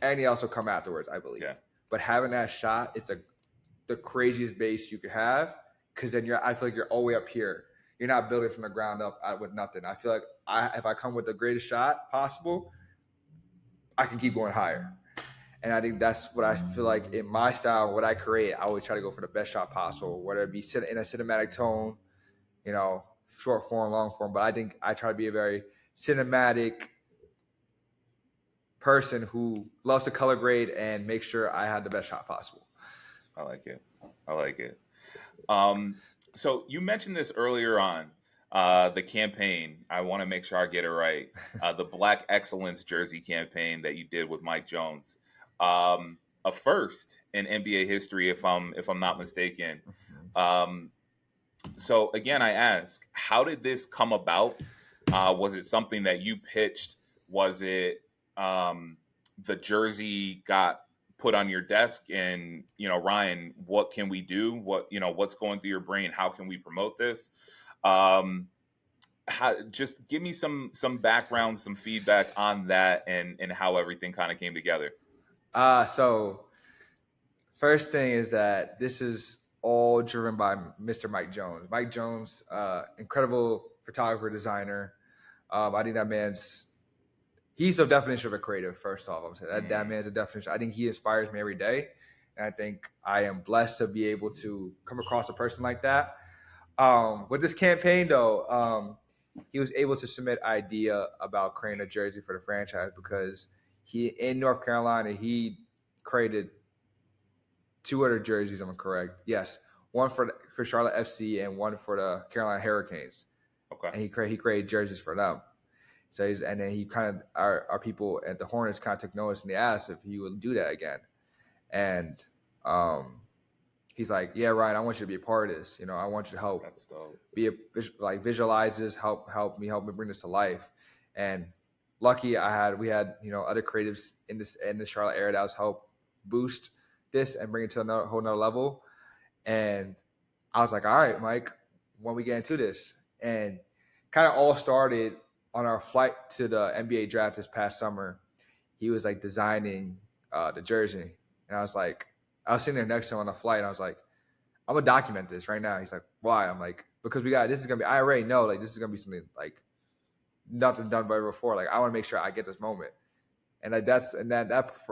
and they also come afterwards, I believe. Yeah. But having that shot, it's the craziest base you could have because then I feel like you're all the way up here. You're not building from the ground up with nothing. I feel like if I come with the greatest shot possible, I can keep going higher. And I think that's what I feel like in my style, what I create, I always try to go for the best shot possible, whether it be in a cinematic tone, short form, long form. But I think I try to be a very cinematic person who loves to color grade and make sure I had the best shot possible. I like it. I like it. Um, so you mentioned this earlier on, the campaign. I want to make sure I get it right. The Black Excellence jersey campaign that you did with Mike Jones, a first in NBA history, if I'm not mistaken. Um, so again, I ask, how did this come about? Was it something that you pitched? Was it the jersey got put on your desk and Ryan, what can we do? What's going through your brain? How can we promote this? Um, just give me some background, some feedback on that, and how everything kind of came together. So first thing is that this is all driven by Mr. Mike Jones. Mike Jones, incredible photographer, designer. I think he's the definition of a creative. First off, I'm saying that man's a definition. I think he inspires me every day, and I think I am blessed to be able to come across a person like that. With this campaign, though, he was able to submit idea about creating a jersey for the franchise because he in North Carolina he created two other jerseys. I'm correct. Yes, one for Charlotte FC and one for the Carolina Hurricanes, Okay. and he created jerseys for them. So and then he kind of our people at the Hornets kind of took notice and they asked if he would do that again, and he's like, yeah, Ryan, I want you to be a part of this. I want you to help That's dope. visualize this, help me bring this to life. And lucky we had other creatives in the Charlotte area that was help boost this and bring it to a whole nother level. And I was like, all right, Mike, when we get into this, and kind of all started on our flight to the NBA draft this past summer. He was like designing the jersey, and I was sitting there next to him on the flight, and I was like, I'm gonna document this right now. He's like, why? I'm like, because this is gonna be. I already know this is gonna be something like nothing done by before. Like I want to make sure I get this moment. And like that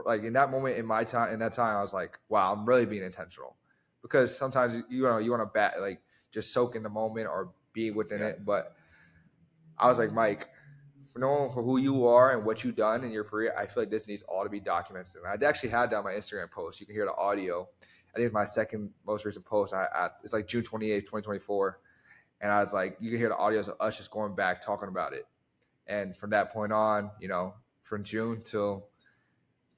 like in that moment in that time, I was like, wow, I'm really being intentional, because sometimes you want to like just soak in the moment or be within it. Yes. But I was like, Mike, for knowing for who you are and what you've done in your career, I feel like this needs all to be documented. And I actually had that on my Instagram post. You can hear the audio. I think it's my second most recent post. It's like June 28th, 2024. And I was like, you can hear the audios of us just going back talking about it. And from that point on, from June till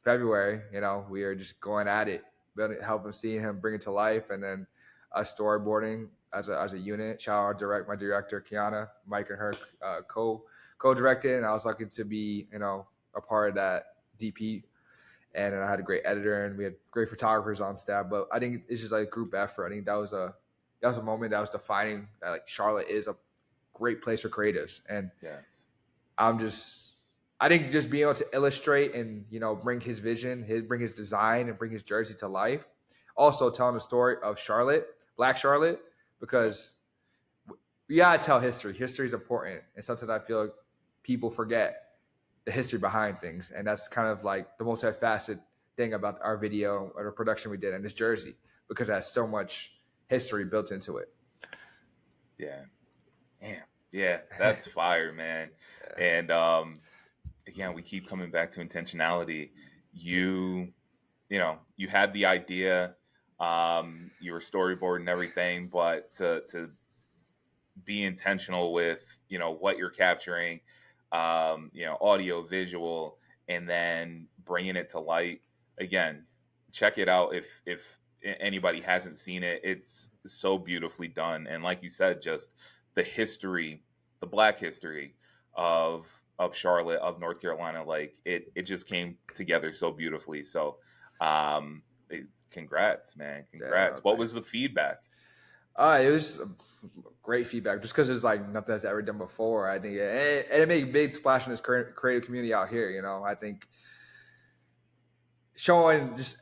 February, we are just going at it, helping seeing him bring it to life, and then us storyboarding as a unit. Shout out my director Kiana, Mike and her co-directed, and I was lucky to be a part of that DP. And I had a great editor, and we had great photographers on staff. But I think it's just like a group effort. I think that was a moment that was defining that, like, Charlotte is a great place for creatives. And yes. I think just being able to illustrate and bring his vision, bring his design, and bring his jersey to life. Also telling the story of Charlotte, Black Charlotte, because we gotta tell history. History is important, and sometimes I feel like people forget the history behind things, and that's kind of like the multifaceted thing about our video or the production we did in this jersey, because it has so much history built into it. Yeah, damn, yeah, that's fire, man. Yeah. And again, we keep coming back to intentionality. You had the idea, you were storyboarding everything, but to be intentional with what you're capturing, audio, visual, and then bringing it to light. Again, check it out if anybody hasn't seen it. It's so beautifully done, and like you said, just the history, the Black history of Charlotte, of North Carolina, like it just came together so beautifully. So congrats, man, congrats. What was the feedback? It was great feedback, just because it's like nothing that's ever done before. I think it made a big splash in this creative community out here. I think showing just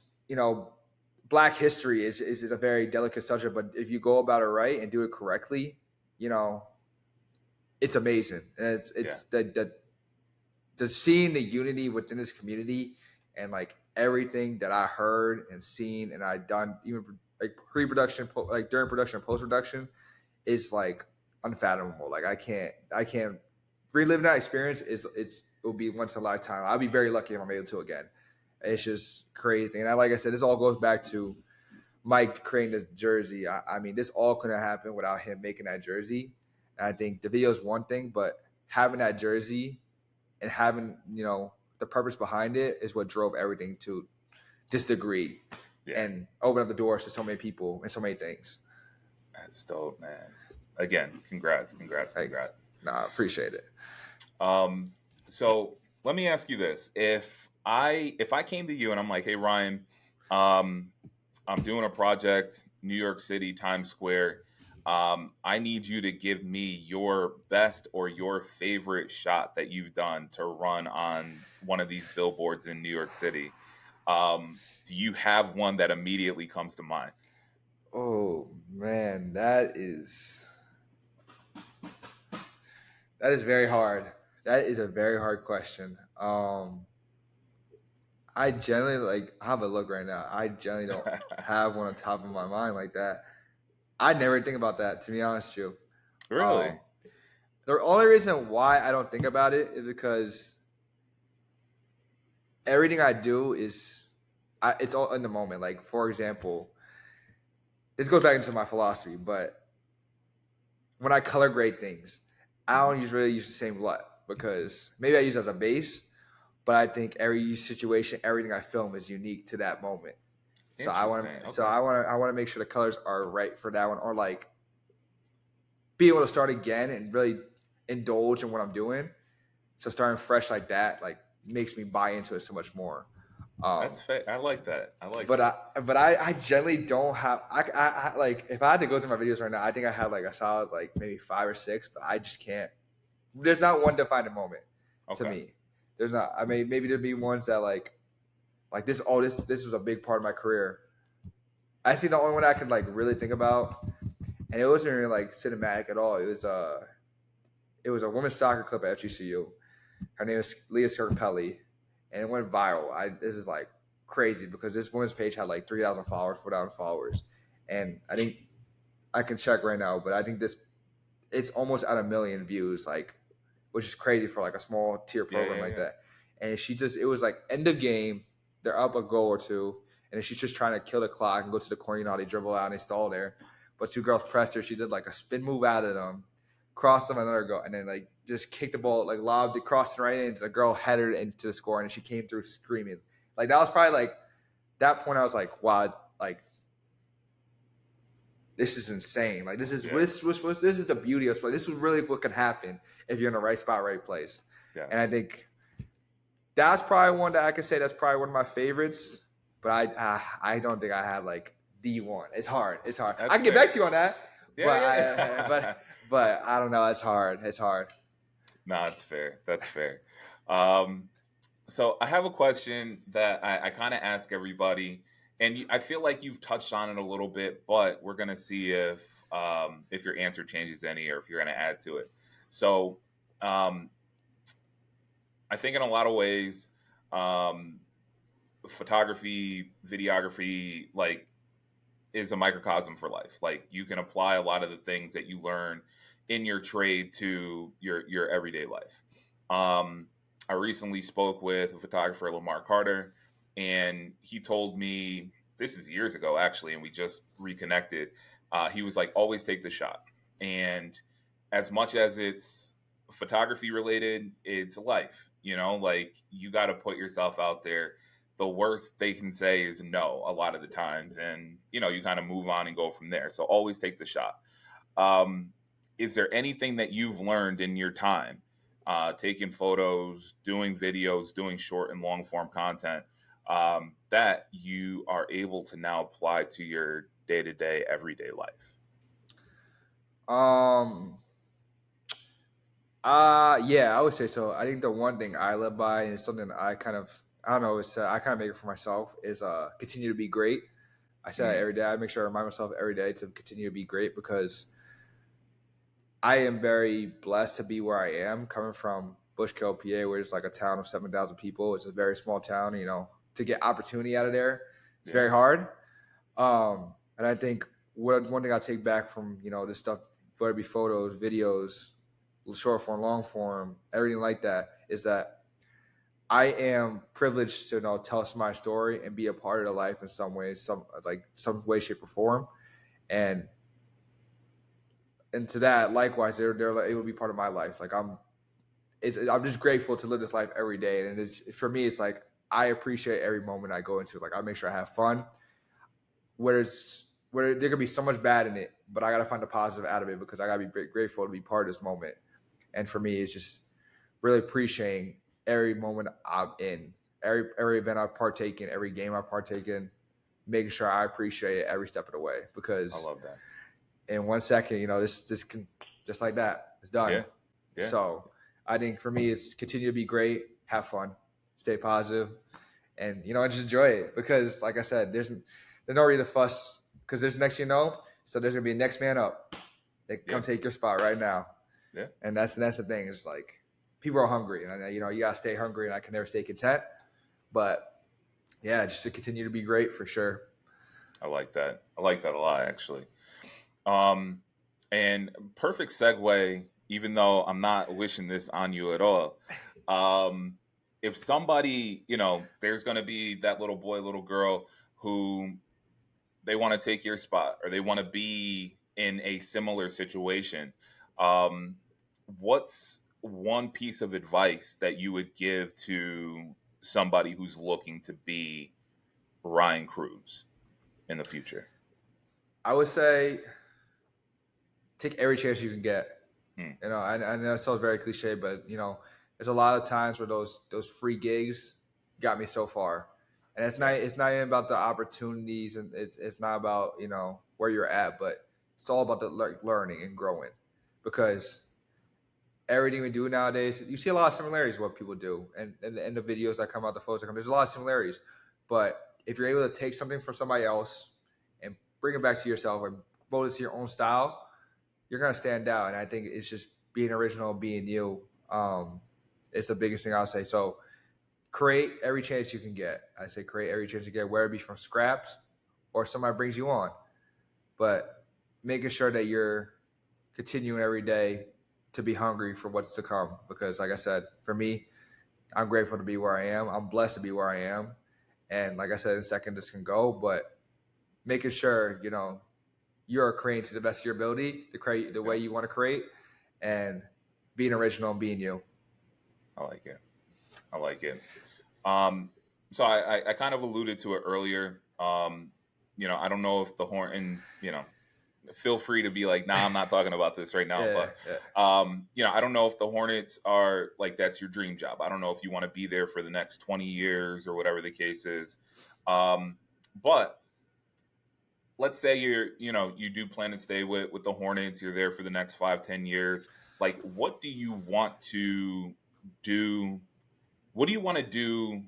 Black history is a very delicate subject, but if you go about it right and do it correctly, it's amazing. And it's the seeing the unity within this community, and like everything that I heard and seen and I done, even like pre-production, like during production and post-production, is like unfathomable. Like I can't relive that experience. It will be once in a lifetime. I'll be very lucky if I'm able to again. It's just crazy. And like I said, this all goes back to Mike creating this jersey. I mean, this all couldn't happen without him making that jersey. And I think the video is one thing, but having that jersey and having the purpose behind it is what drove everything to this degree, and open up the doors to so many people and so many things. That's dope, man. Again, congrats. I appreciate it. So let me ask you this: if I came to you and I'm like, hey Ryan, I'm doing a project, New York City, Times Square. I need you to give me your best or your favorite shot that you've done to run on one of these billboards in New York City. Do you have one that immediately comes to mind? Oh man, that is very hard. That is a very hard question. I generally I have a look right now. I generally don't have one on top of my mind like that. I never think about that, to be honest with you. Really? The only reason why I don't think about it is because everything I do it's all in the moment. Like, for example, this goes back into my philosophy, but when I color grade things, I don't really use the same LUT, because maybe I use it as a base, but I think every situation, everything I film is unique to that moment. So I want to make sure the colors are right for that one, or like be able to start again and really indulge in what I'm doing. So starting fresh like that, like, makes me buy into it so much more. That's fair. I like that. I generally don't have. I like, if I had to go through my videos right now, I think I have like a solid like maybe 5 or 6, but I just can't. There's not one defining moment to me. There's not. I mean, maybe there'd be ones that like this. Oh, this was a big part of my career. I think the only one I could like really think about, and it wasn't really like cinematic at all. It was a women's soccer club at FGCU. Her name is Leah Scarpelli, and it went viral. This is like crazy because this woman's page had like 3,000 followers, 4,000 followers, and I think I can check right now, but I think it's almost at 1 million views, like, which is crazy for like a small tier Yeah, program yeah, like yeah. that. And it was like end of game, they're up a goal or two, and she's just trying to kill the clock and go to the corner. You know how they dribble out and they stall there, but two girls pressed her. She did like a spin move out of them, crossed them another goal, and then like just kicked the ball, like lobbed it, crossed it right into the girl, headed into the score, and she came through screaming. Like that was probably like that point. I was like, wow, like this is insane. Like this is Yeah. this is the beauty of sport. This is really what could happen if you're in the right spot, right place. Yes. And I think that's probably one that I could say that's probably one of my favorites. But I don't think I have like D1. It's hard. It's hard. That's I can get fair. back to you on that. Yeah, yeah. But I don't know. It's hard. It's hard. No, it's fair. That's fair. So I have a question that I kind of ask everybody, and I feel like you've touched on it a little bit, but we're gonna see if your answer changes any or if you're gonna add to it. So um, I think in a lot of ways, um, photography, videography, like is a microcosm for life. Like you can apply a lot of the things that you learn in your trade to your everyday life. Um, I recently spoke with a photographer, Lamar Carter, and he told me this is years ago actually, and we just reconnected. He was like, "Always take the shot," and as much as it's photography related, it's life. Like you got to put yourself out there. The worst they can say is no a lot of the times, and you kind of move on and go from there. So always take the shot. um, is there anything that you've learned in your time taking photos, doing videos, doing short and long form content, that you are able to now apply to your day-to-day everyday life? Um. Yeah, I would say so. I think the one thing I live by, and it's something that I don't know, it's I kind of make it for myself, is continue to be great. I say that Mm, every day. I make sure I remind myself every day to continue to be great because I am very blessed to be where I am, coming from Bushkill, PA, where it's like a town of 7,000 people. It's a very small town. To get opportunity out of there, it's yeah. very hard. And I think one thing I take back from this stuff, whether it be photos, videos, short form, long form, everything like that, is that I am privileged to tell my story and be a part of the life in some ways, some way, shape, or form. And to that, likewise, they're able to be part of my life. Like I'm just grateful to live this life every day, and it's for me. It's like I appreciate every moment I go into. Like I make sure I have fun. Where there could be so much bad in it, but I got to find the positive out of it because I got to be grateful to be part of this moment. And for me, it's just really appreciating every moment I'm in, every event I partake in, every game I partake in, making sure I appreciate it every step of the way. I Because love that. in 1 second, this can just like that, it's done. Yeah, yeah. So I think for me, it's continue to be great, have fun, stay positive, and just enjoy it. Because like I said, there's no reason to fuss because there's next so there's gonna be a next man up. They Yeah, come take your spot right now. yeah. And that's the thing. It's like people are hungry, and you gotta stay hungry, and I can never stay content. But yeah, just to continue to be great for sure. I like that. I like that a lot, actually. Um, and perfect segue, even though I'm not wishing this on you at all. Um, if somebody, there's going to be that little boy, little girl who they want to take your spot or they want to be in a similar situation, um, what's one piece of advice that you would give to somebody who's looking to be Ryan Cruz in the future? I would say take every chance you can get. Hmm. I know it sounds very cliche, but there's a lot of times where those free gigs got me so far, and Yeah. it's not even about the opportunities, and it's not about where you're at, but it's all about the learning and growing, because everything we do nowadays, you see a lot of similarities with what people do, and the videos that come out, the photos that come, there's a lot of similarities, but if you're able to take something from somebody else and bring it back to yourself and mold it to your own style, you're gonna stand out. And I think it's just being original, being you. It's the biggest thing I'll say. So create every chance you can get. I say create every chance you get, whether it be from scraps or somebody brings you on. But making sure that you're continuing every day to be hungry for what's to come. Because, like I said, for me, I'm grateful to be where I am. I'm blessed to be where I am. And like I said, in a second, this can go. But making sure, you're creating to the best of your ability to create the way you want to create and being original and being you. I like it. I like it. So I kind of alluded to it earlier. I don't know if the Horn and feel free to be like, nah, I'm not talking about this right now. Yeah, But yeah. I don't know if the Hornets are like that's your dream job. I don't know if you want to be there for the next 20 years or whatever the case is. But let's say you do plan to stay with the Hornets. You're there for the next 5-10 years. Like, what do you want to do? What do you want to do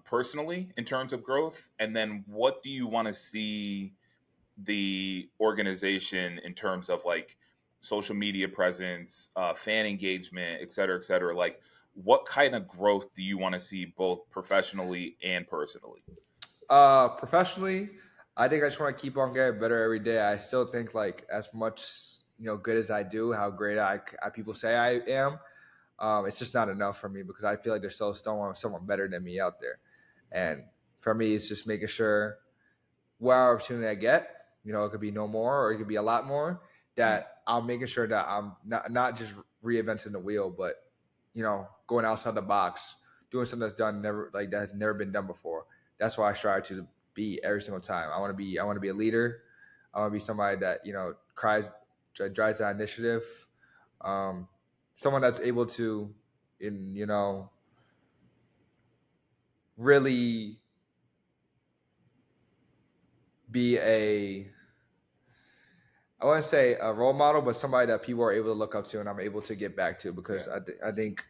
personally in terms of growth? And then what do you want to see the organization in terms of like social media presence, fan engagement, et cetera, et cetera? Like, what kind of growth do you want to see both professionally and personally? Professionally, I think I just want to keep on getting better every day. I still think like as much good as I do, how great people say I am, it's just not enough for me because I feel like there's still someone better than me out there. And for me, it's just making sure whatever opportunity I get, it could be no more or it could be a lot more, that I'm making sure that I'm not just reinventing the wheel, but going outside the box, doing something that's never been done before. That's why I strive to be every single time. I want to be a leader. I want to be somebody that drives that initiative. Someone that's able to, really be I want to say a role model, but somebody that people are able to look up to and I'm able to get back to because I think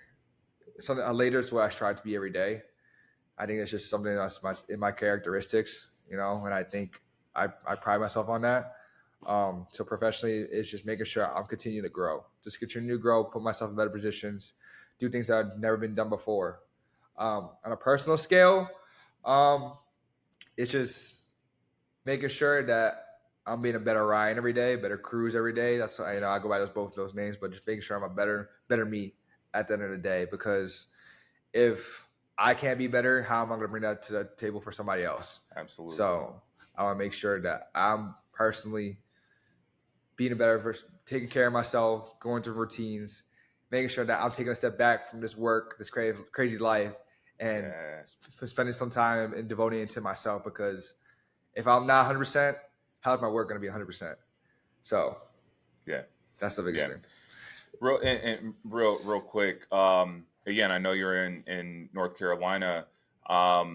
something later is what I strive to be every day. I think it's just something that's in my characteristics, and I think I pride myself on that. So professionally, it's just making sure I'm continuing to grow, just continue to grow, put myself in better positions, do things that have never been done before. On a personal scale, it's just making sure that I'm being a better Ryan every day, better Cruz every day. That's I go by both of those names, but just making sure I'm a better me at the end of the day. Because if I can't be better, how am I going to bring that to the table for somebody else? Absolutely. So I want to make sure that I'm personally being a better person, taking care of myself, going through routines, making sure that I'm taking a step back from this work, this crazy life, and spending some time and devoting it to myself. Because if I'm not 100%, how's my work going to be 100%? So that's the biggest thing. Real quick. Again, I know you're in North Carolina. How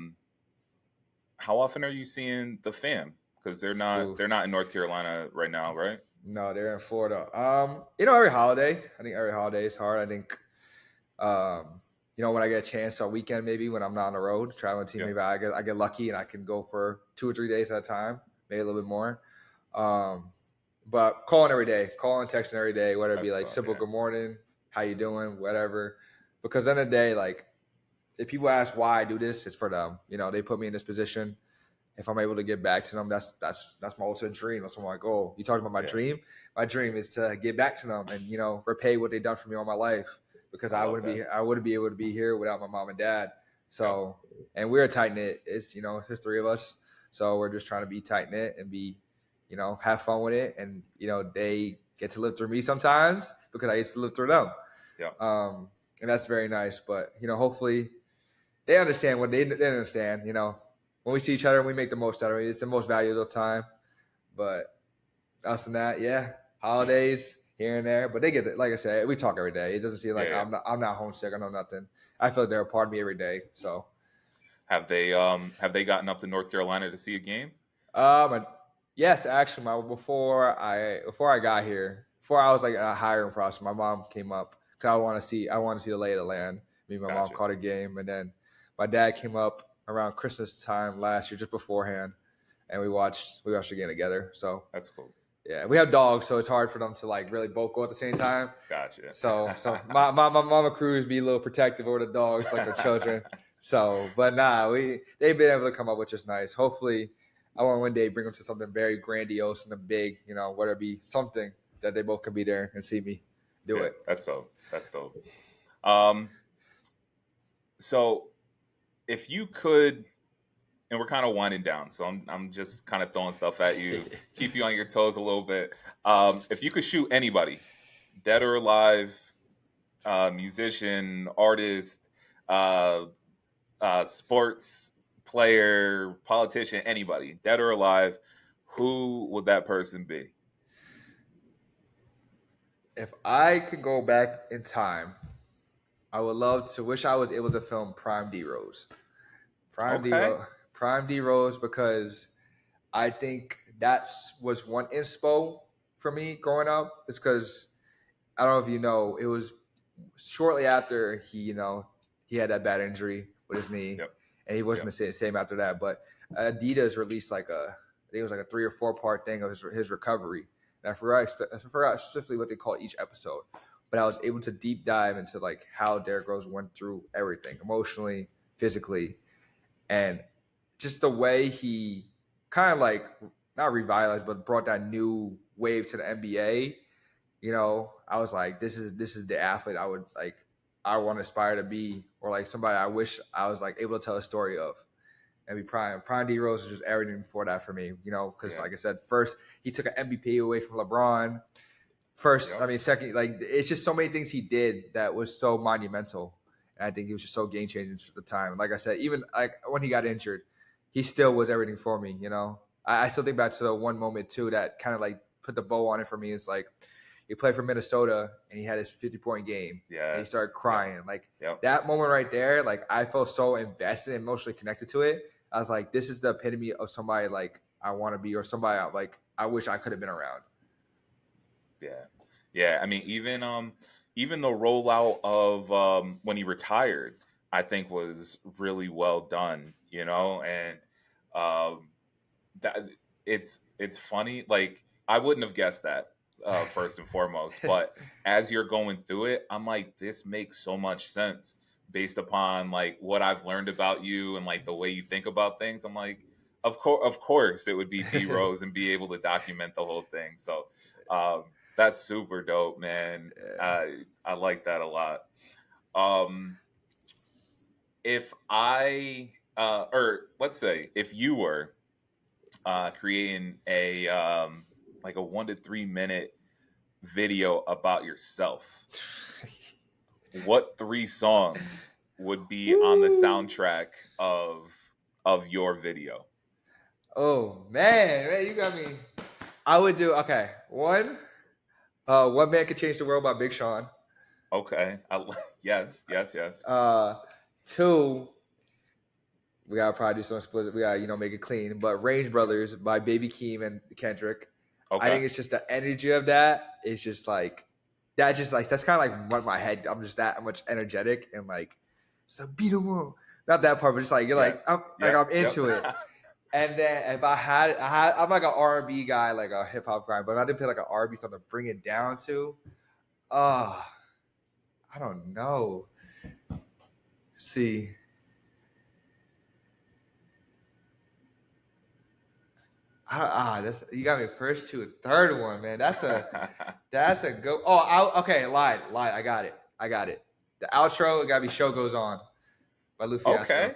often are you seeing the fam? Because they're not in North Carolina right now, right? No, they're in Florida. Every holiday. I think every holiday is hard. I think, when I get a chance on weekend, maybe when I'm not on the road traveling team, maybe I get lucky and I can go for 2 or 3 days at a time, maybe a little bit more. But calling every day, texting every day, whether it be like simple good morning, how you doing, whatever. Because at the end of the day, like if people ask why I do this, it's for them. They put me in this position. If I'm able to get back to them, that's my ultimate dream. That's my goal. You talking about my dream? My dream is to get back to them and repay what they've done for me all my life. Because I wouldn't be able to be here without my mom and dad. So, and we're tight knit. It's it's the 3 of us. So we're just trying to be tight knit and be, have fun with it. And they get to live through me sometimes because I used to live through them. Yeah. And that's very nice. But hopefully they understand what they understand. When we see each other, we make the most out of it. It's the most valuable time. But other than that, holidays here and there. But they get it. Like I said, we talk every day. It doesn't seem like I'm not homesick. I know nothing. I feel like they're a part of me every day. So have they gotten up to North Carolina to see a game? Yes, actually, before I got here, before I was like a hiring process, my mom came up because I want to see the lay of the land. Me and my mom caught a game, and then my dad came up around Christmas time last year, just beforehand, and we watched the game together. So that's cool. Yeah, we have dogs, so it's hard for them to like really both go at the same time. Gotcha. So my mama Cruz be a little protective over the dogs, like her children. So, but nah, they've been able to come up with just nice. Hopefully, I want one day bring them to something very grandiose and big, whether it be something that they both can be there and see me do Yeah, it. that's dope. That's dope. Um, so if you could, and we're kind of winding down, so I'm just kind of throwing stuff at you, keep you on your toes a little bit. If you could shoot anybody, dead or alive, musician, artist, uh, sports player, politician, anybody, dead or alive, who would that person be? If I could go back in time, I would love to wish I was able to film Prime D Rose. Prime D Okay. Rose. Prime D Rose because I think that was one inspo for me growing up. It's because I don't know if you know, it was shortly after he had that bad injury with his knee, Yep. and he wasn't Yep. the same after that. But Adidas released I think it was like a 3 or 4 part thing of his recovery. And I forgot specifically what they call each episode, but I was able to deep dive into how Derrick Rose went through everything emotionally, physically, and just the way he kind of not revitalized, but brought that new wave to the NBA. I was like, this is the athlete I want to aspire to be, or somebody I wish I was able to tell a story of. And be Prime D Rose was just everything for that for me, because Yeah. like I said, first he took an MVP away from LeBron. First, Yep. I mean, second, it's just so many things he did that was so monumental. And I think he was just so game changing for the time. Like I said, even when he got injured, he still was everything for me. I still think back to the one moment too that kind of put the bow on it for me. It's he played for Minnesota and he had his 50-point game and he started Yes. crying. Yep. That moment right there, I felt so invested and emotionally connected to it. I was like, this is the epitome of somebody I want to be, or somebody I wish I could have been around. Yeah. Yeah. I mean, even the rollout of when he retired, I think was really well done, and um that it's funny. Like, I wouldn't have guessed that, first and foremost, but as you're going through it, I'm like, this makes so much sense based upon what I've learned about you and the way you think about things. I'm like, of course it would be D Rose and be able to document the whole thing. So um that's super dope, man. Yeah. I like that a lot. um if I or let's say if you were creating a like a 1 to 3 minute video about yourself, what 3 songs would be on the Woo! soundtrack of your video? Oh man, you got me. I would do okay. One man could change the world by Big Sean. Okay, yes, yes, yes. Uh, Two, we gotta probably do some explicit. We gotta make it clean. But Range Brothers by Baby Keem and Kendrick. I Okay, think it's just the energy of that is just that. Just that's kind of what my head. I'm just that much energetic and just beat 'em up. Not that part, but just you're yes, I'm yep, yep. into it. And then if I'm like an R&B guy, like a hip hop guy, but if I did play like an R&B song to bring it down to, uh, I don't know. See, that's you got me first to a third one, man. That's a go. Oh, okay, lied. I got it. The outro, it gotta be "Show Goes On" by Lou Fiasco. Okay,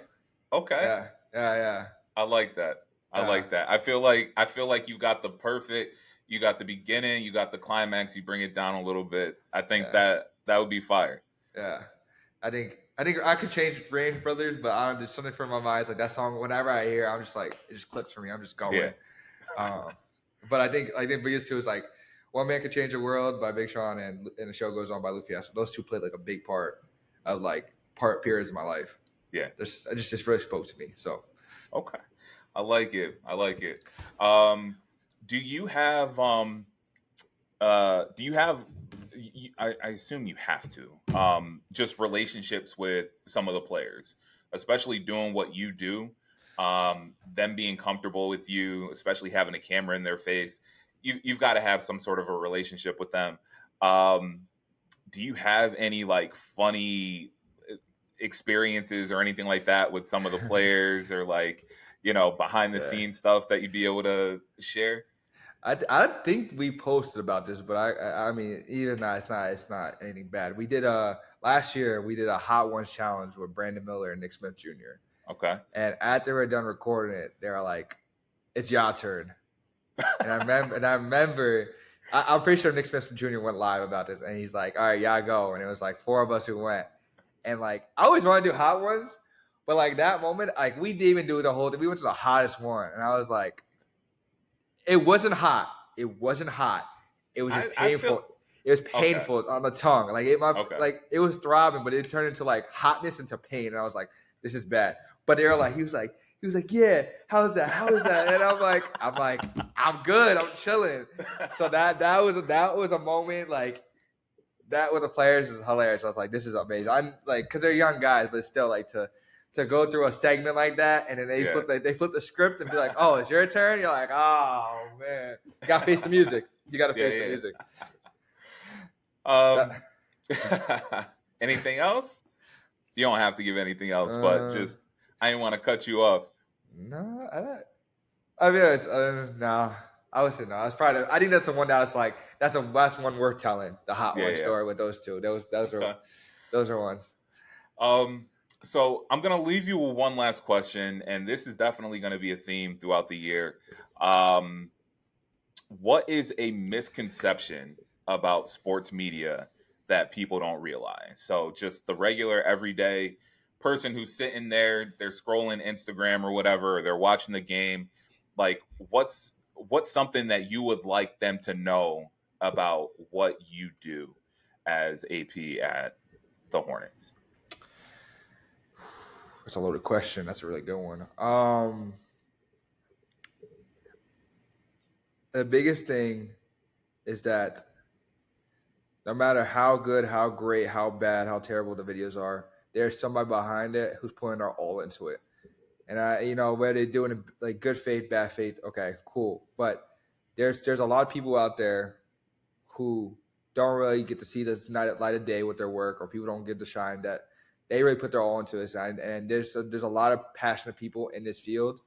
okay. Yeah. I like that. I Yeah. like that. I feel like you got the beginning, you got the climax, you bring it down a little bit. I think Yeah. that would be fire. Yeah. I think I could change Range Brothers, but I don't. There's something from my mind. It's that song. Whenever I hear, I'm just it just clicks for me. I'm just Yeah. going. Um, but I think biggest two is "One Man Could Change the World" by Big Sean and "The Show Goes On" by Lou Fiasco. Those two played a big part of part periods of my life. Yeah. It just really spoke to me. So Okay. I like it. I like it. Um do you have I assume you have to just relationships with some of the players, especially doing what you do, them being comfortable with you, especially having a camera in their face. You've got to have some sort of a relationship with them. um do you have any funny experiences or anything like that with some of the players, or like, behind the Yeah. scenes stuff that you'd be able to share? I think we posted about this, but I mean, even that it's not anything bad. We did last year we did a Hot Ones challenge with Brandon Miller and Nick Smith Jr. Okay. And after we're done recording it, they were like, "It's your turn." And I remember, I'm pretty sure Nick Smith Jr. went live about this, and he's like, "All right, y'all go." And it was like 4 of us who went, and like I always want to do Hot Ones, but like that moment, like we didn't even do the whole thing. We went to the hottest one, and I was like, it wasn't hot. It wasn't hot. It was just I feel painful. It was okay. painful on the tongue. Like Okay. like it was throbbing, but it turned into like hotness into pain. And I was like, this is bad. But they were like, he was like, yeah, how's that? How is that? And I'm like, I'm good. I'm chilling. So that was a moment like that with the players is hilarious. I was like, this is amazing. I'm like, because they're young guys, but still like to go through a segment like that, and then they flip the script and be like, "Oh, it's your turn." You're like, "Oh man, you gotta face the music. You gotta face the music." Anything else? You don't have to give anything else, but just I didn't want to cut you off. No, I mean, it's no. I would say no. It's probably. I think that's the one that was like that's one worth telling. The hot one story with those two. Those are ones. So I'm going to leave you with one last question, and this is definitely going to be a theme throughout the year. What is a misconception about sports media that people don't realize? So just the regular, everyday person who's sitting there, they're scrolling Instagram or whatever, or they're watching the game. Like, what's something that you would like them to know about what you do as AP at the Hornets? That's a loaded question. That's a really good one. The biggest thing is that no matter how good, how great, how bad, how terrible the videos are, there's somebody behind it who's putting their all into it. And whether they're doing it like good faith, bad faith, okay, cool. But there's a lot of people out there who don't really get to see the light of day with their work, or people don't get to shine that they really put their all into this. And there's a lot of passionate people in this field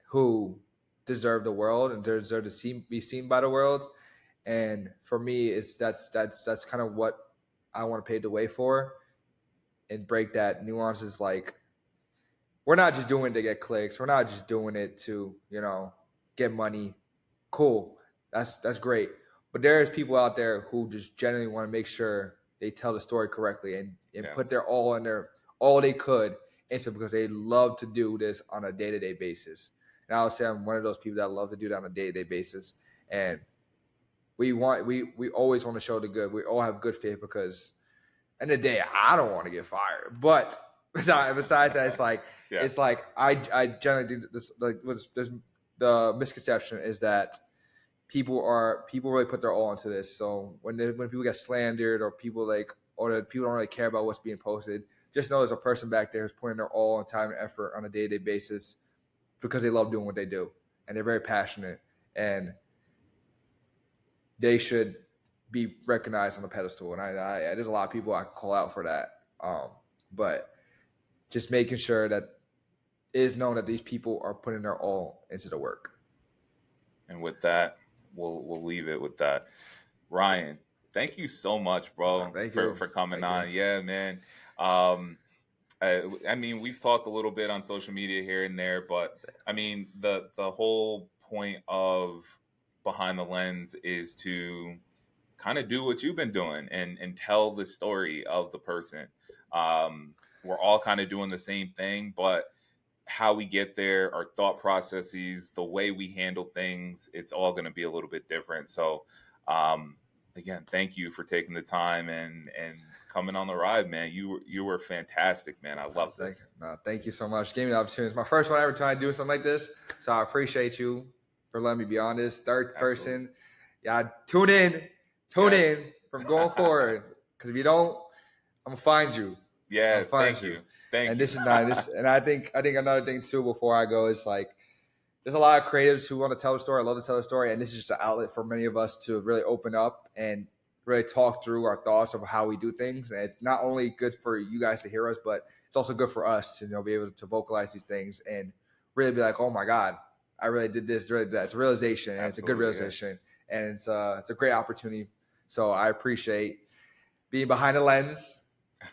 who deserve the world and deserve to be seen by the world. And for me, that's kind of what I want to pave the way for, and break that nuances. Like, we're not just doing it to get clicks. We're not just doing it to get money. Cool, that's great. But there's people out there who just genuinely want to make sure they tell the story correctly and put their all they could into, because they love to do this on a day-to-day basis. And I would say I'm one of those people that love to do that on a day-to-day basis. And we always want to show the good. We all have good faith, because end of the day, I don't want to get fired. But besides that, it's like it's like I generally think this, like, there's the misconception is that people really put their all into this. So when people get slandered, or people don't really care about what's being posted, just know there's a person back there who's putting their all and time and effort on a day-to-day basis, because they love doing what they do, and they're very passionate, and they should be recognized on a pedestal. And I there's a lot of people I can call out for that. But just making sure that it is known that these people are putting their all into the work. And with that, we'll leave it with that. Ryan, thank you so much, bro, for coming on. Yeah, man. I mean, we've talked a little bit on social media here and there, but I mean, the whole point of Behind the Lens is to kind of do what you've been doing and tell the story of the person. We're all kind of doing the same thing, but how we get there, our thought processes, the way we handle things, it's all going to be a little bit different. So, again, thank you for taking the time and coming on the ride, man. You were fantastic, man. I love this. Thank you so much. Gave me the opportunity. It's my first one ever trying to do something like this, so I appreciate you for letting me be on this. Third person, tune in from going forward, because if you don't, I'm gonna find you. Yeah, thank you. Thank you. This is nice. And I think another thing too, before I go, is like, there's a lot of creatives who want to tell the story. I love to tell the story, and this is just an outlet for many of us to really open up and really talk through our thoughts of how we do things. And it's not only good for you guys to hear us, but it's also good for us to be able to vocalize these things and really be like, oh my God, I really did this, really did that. It's a realization, and it's a good realization, and it's a great opportunity. So I appreciate being behind the lens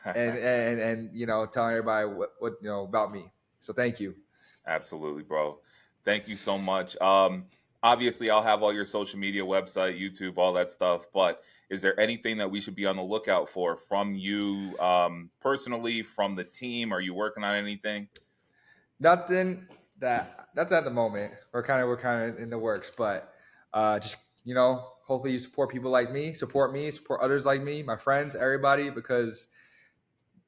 and telling everybody what about me. So thank you. Absolutely, bro. Thank you so much. Obviously, I'll have all your social media, website, YouTube, all that stuff. But is there anything that we should be on the lookout for from you personally, from the team? Are you working on anything? Nothing that's at the moment. We're kind of in the works, but just hopefully you support people like me, support others like me, my friends, everybody, because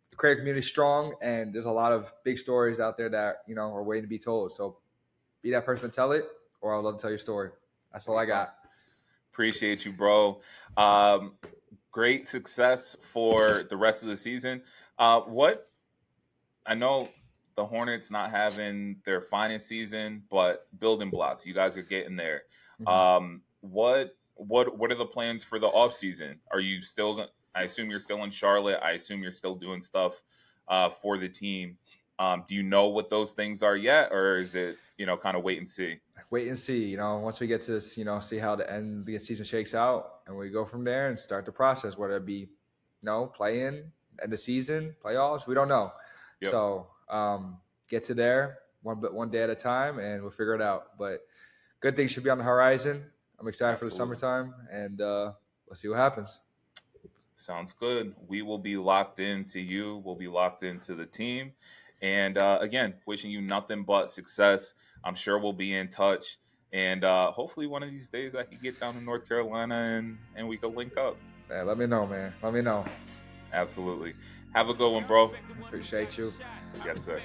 the creative community is strong, and there's a lot of big stories out there that are waiting to be told. So be that person to tell it, or I'd love to tell your story. That's all I got. Appreciate you, bro. Great success for the rest of the season. What I know, the Hornets not having their finest season, but building blocks. You guys are getting there. What are the plans for the off season? Are you still? I assume you're still in Charlotte. I assume you're still doing stuff for the team. Do you know what those things are yet, or is it kind of wait and see? Wait and see. Once we get to this, see how the end of the season shakes out, and we go from there and start the process. Whether it be, play in, end of season, playoffs, we don't know. Yep. So get to there one day at a time, and we'll figure it out. But good things should be on the horizon. I'm excited for the summertime, and let's see what happens. Sounds good. We will be locked into you. We'll be locked into the team. And again, wishing you nothing but success. I'm sure we'll be in touch. And hopefully one of these days I can get down to North Carolina and we can link up. Yeah, let me know, man. Let me know. Absolutely. Have a good one, bro. Appreciate you. Yes, sir.